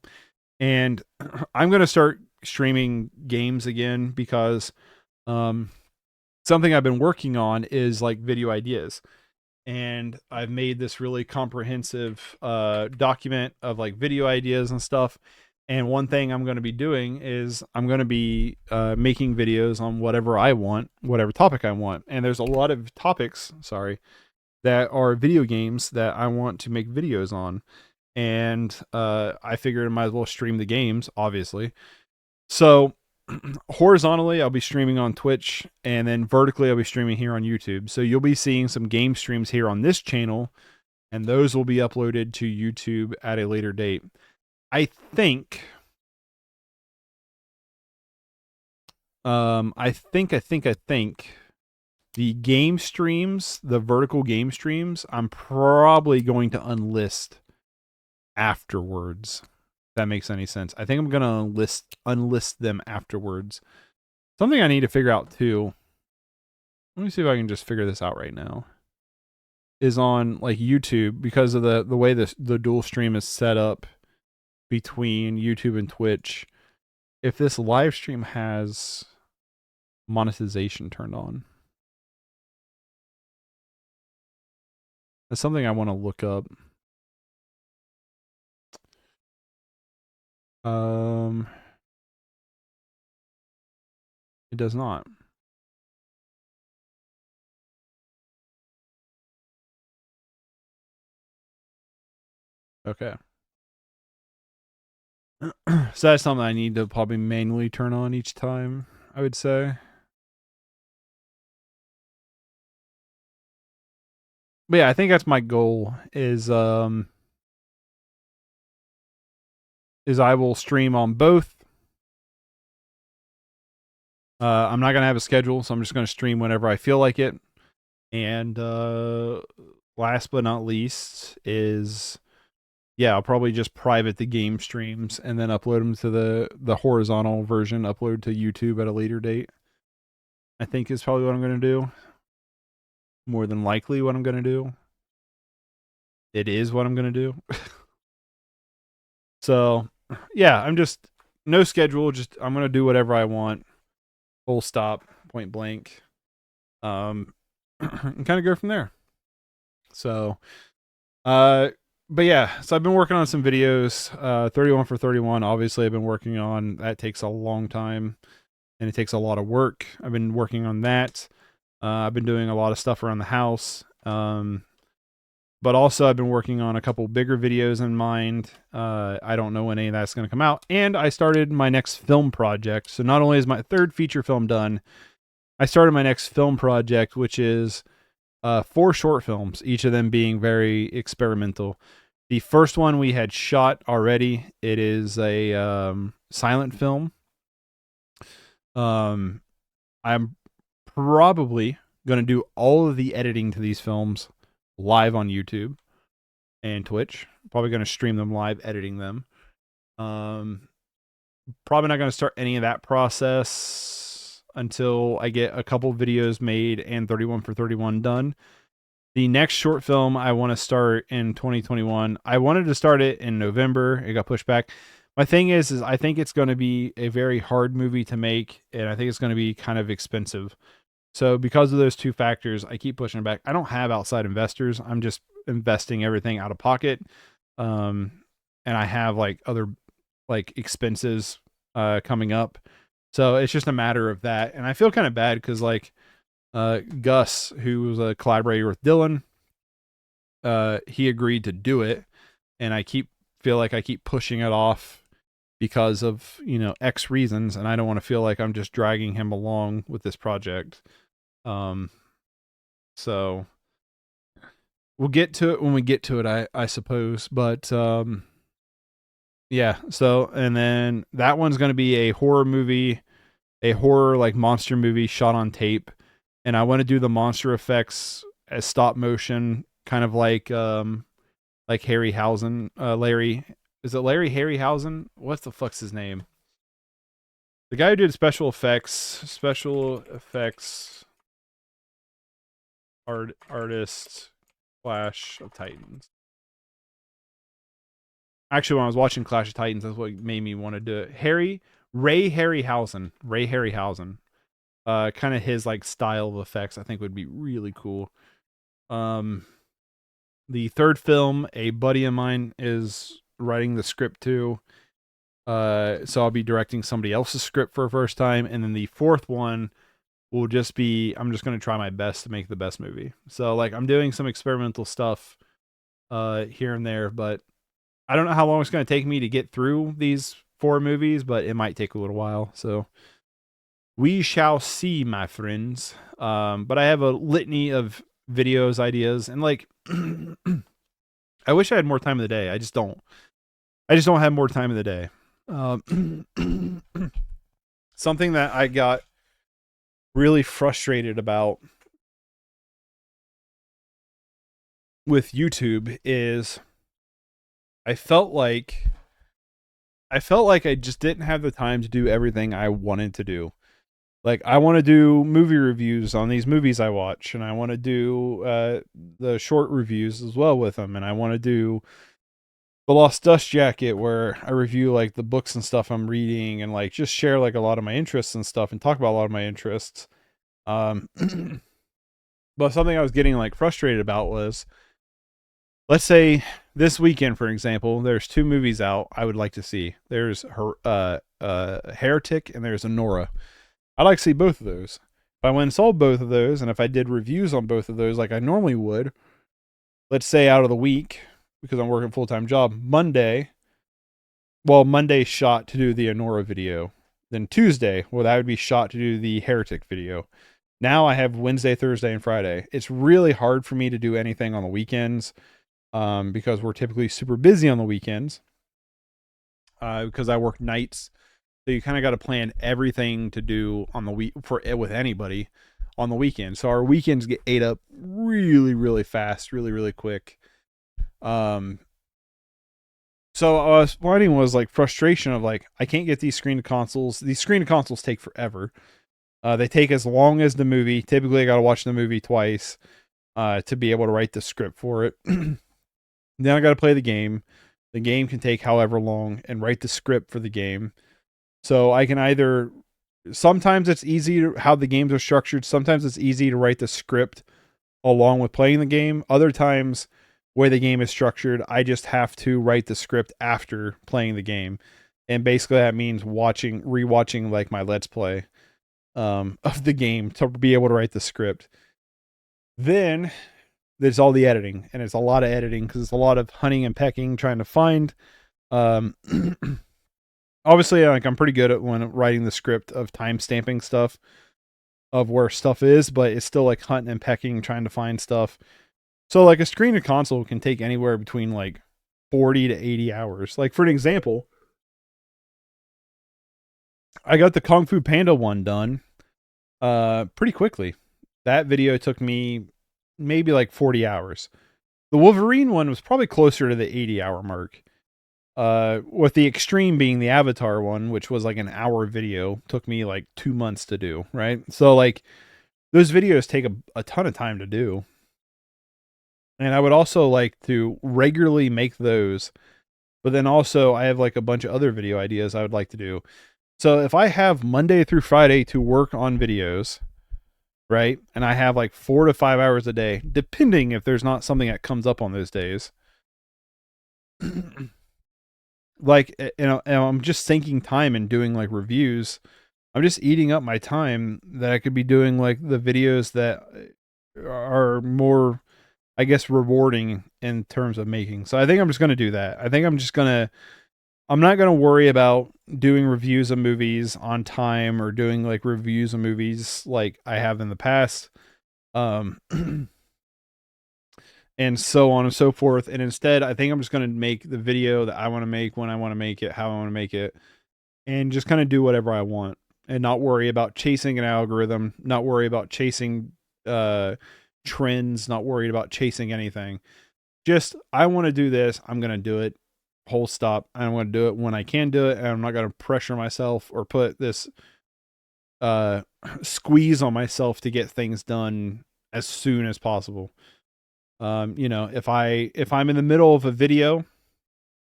Speaker 1: And I'm going to start streaming games again because something I've been working on is like video ideas. And I've made this really comprehensive document of like video ideas and stuff. And one thing I'm going to be doing is I'm going to be making videos on whatever I want, whatever topic I want. And there's a lot of topics, sorry, that are video games that I want to make videos on. And I figured I might as well stream the games, obviously. So horizontally, I'll be streaming on Twitch, and then vertically, I'll be streaming here on YouTube. So you'll be seeing some game streams here on this channel, and those will be uploaded to YouTube at a later date. I think the game streams, the vertical game streams, I'm probably going to unlist afterwards. If that makes any sense. I think I'm going to unlist them afterwards. Something I need to figure out too. Let me see if I can just figure this out right now. Is on like YouTube, because of the way the dual stream is set up between YouTube and Twitch. If this live stream has monetization turned on, that's something I want to look up. It does not. Okay. So that's something I need to probably manually turn on each time, I would say. But yeah, I think that's my goal is I will stream on both. I'm not going to have a schedule, so I'm just going to stream whenever I feel like it. And last but not least is, yeah, I'll probably just private the game streams and then upload them to the horizontal version, upload to YouTube at a later date. I think is probably what I'm going to do. More than likely what I'm going to do. It is what I'm going to do. So, yeah, I'm just, no schedule, just I'm going to do whatever I want. Full stop, point blank. And kind of go from there. So, but yeah, so I've been working on some videos. 31 for 31, obviously I've been working on. That takes a long time and it takes a lot of work. I've been working on that. I've been doing a lot of stuff around the house. But also I've been working on a couple bigger videos in mind. I don't know when any of that's going to come out. And I started my next film project. So not only is my third feature film done, I started my next film project, which is 4 short films, each of them being very experimental. The first one we had shot already. It is a silent film. I'm probably going to do all of the editing to these films live on YouTube and Twitch. Probably going to stream them live, editing them. Probably not going to start any of that process until I get a couple videos made and 31 for 31 done. The next short film I want to start in 2021. I wanted to start it in November. It got pushed back. My thing is I think it's going to be a very hard movie to make, and I think it's going to be kind of expensive. So because of those two factors, I keep pushing it back. I don't have outside investors. I'm just investing everything out of pocket. And I have like other like expenses coming up. So it's just a matter of that. And I feel kind of bad because like Gus, who was a collaborator with Dylan, he agreed to do it. And I feel like I keep pushing it off because of, you know, X reasons. And I don't want to feel like I'm just dragging him along with this project. So we'll get to it when we get to it, I suppose. But yeah, so and then that one's going to be a horror movie, a horror like monster movie shot on tape. And I want to do the monster effects as stop motion, kind of like Harryhausen, Larry. Is it Larry Harryhausen? What the fuck's his name? The guy who did special effects artist Clash of Titans. Actually, when I was watching Clash of Titans, that's what made me want to do it. Ray Harryhausen. Kind of his like style of effects, I think would be really cool. The third film, a buddy of mine is writing the script to. So I'll be directing somebody else's script for the first time, and then the fourth one will just be I'm just gonna try my best to make the best movie. So like I'm doing some experimental stuff here and there, but I don't know how long it's gonna take me to get through these 4 movies, but it might take a little while. So we shall see, my friends. But I have a litany of videos, ideas, and like I wish I had more time in the day. I just don't. I just don't have more time in the day. Something that I got really frustrated about with YouTube is I felt like I just didn't have the time to do everything I wanted to do. Like I want to do movie reviews on these movies I watch, and I want to do the short reviews as well with them, and I want to do the Lost Dust Jacket where I review like the books and stuff I'm reading, and like just share like a lot of my interests and stuff, and talk about a lot of my interests. Um, but something I was getting like frustrated about was, let's say this weekend, for example, there's 2 movies out I would like to see. There's Heretic and there's Anora. I'd like to see both of those. If I went and saw both of those, and if I did reviews on both of those like I normally would, let's say out of the week, because I'm working a full-time job, Monday shot to do the Anora video. Then Tuesday, well, that would be shot to do the Heretic video. Now I have Wednesday, Thursday, and Friday. It's really hard for me to do anything on the weekends because we're typically super busy on the weekends because I work nights. So you kind of got to plan everything to do on the week with anybody on the weekend. So our weekends get ate up really, really fast, really, really quick. So I was finding was like frustration of like I can't get these screen consoles. These screen consoles take forever. They take as long as the movie. Typically, I got to watch the movie twice to be able to write the script for it. Then I got to play the game. The game can take however long and write the script for the game. So I can either, sometimes it's easy to, how the games are structured. Sometimes it's easy to write the script along with playing the game. Other times, where the game is structured, I just have to write the script after playing the game. And basically that means rewatching like my Let's Play of the game to be able to write the script. Then there's all the editing, and it's a lot of editing because it's a lot of hunting and pecking, trying to find obviously like I'm pretty good at when writing the script of time stamping stuff of where stuff is, but it's still like hunting and pecking, trying to find stuff. So like a screen or console can take anywhere between like 40 to 80 hours. Like for an example, I got the Kung Fu Panda one done pretty quickly. That video took me maybe like 40 hours. The Wolverine one was probably closer to the 80-hour mark. With the extreme being the Avatar one, which was like an hour video, took me like 2 months to do, right? So like those videos take a ton of time to do. And I would also like to regularly make those, but then also I have like a bunch of other video ideas I would like to do. So if I have Monday through Friday to work on videos, right? And I have like 4 to 5 hours a day, depending if there's not something that comes up on those days. Like, and I'm just sinking time and doing like reviews. I'm just eating up my time that I could be doing like the videos that are more, I guess, rewarding in terms of making. So I think I'm just going to do that. I think I'm not going to worry about doing reviews of movies on time or doing like reviews of movies like I have in the past. And so on and so forth. And instead, I think I'm just going to make the video that I want to make when I want to make it, how I want to make it, and just kind of do whatever I want and not worry about chasing an algorithm, not worry about chasing trends, not worried about chasing anything. Just, I want to do this. I'm going to do it. Whole stop. I want to do it when I can do it. And I'm not going to pressure myself or put this squeeze on myself to get things done as soon as possible. You know, if I'm in the middle of a video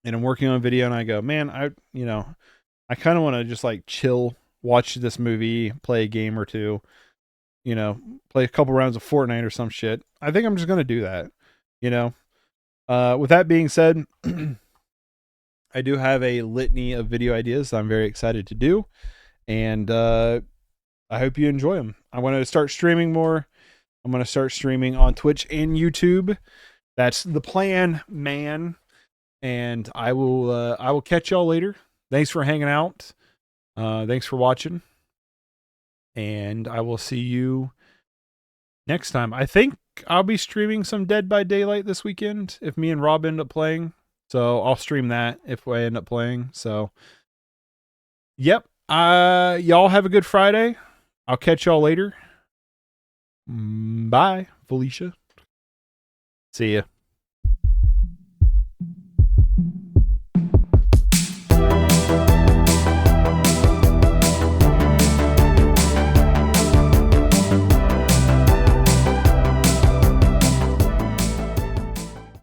Speaker 1: and I'm working on a video and I go, man, I kind of want to just like chill watch this movie, play a game or two, you know, play a couple rounds of Fortnite or some shit. I think I'm just gonna do that. You know. With that being said, I do have a litany of video ideas that I'm very excited to do, and I hope you enjoy them. I want to start streaming more. I'm going to start streaming on Twitch and YouTube. That's the plan, man. And I will catch y'all later. Thanks for hanging out. Thanks for watching. And I will see you next time. I think I'll be streaming some Dead by Daylight this weekend if me and Rob end up playing. So I'll stream that if I end up playing. So, yep. Y'all have a good Friday. I'll catch y'all later. Bye, Felicia. See ya.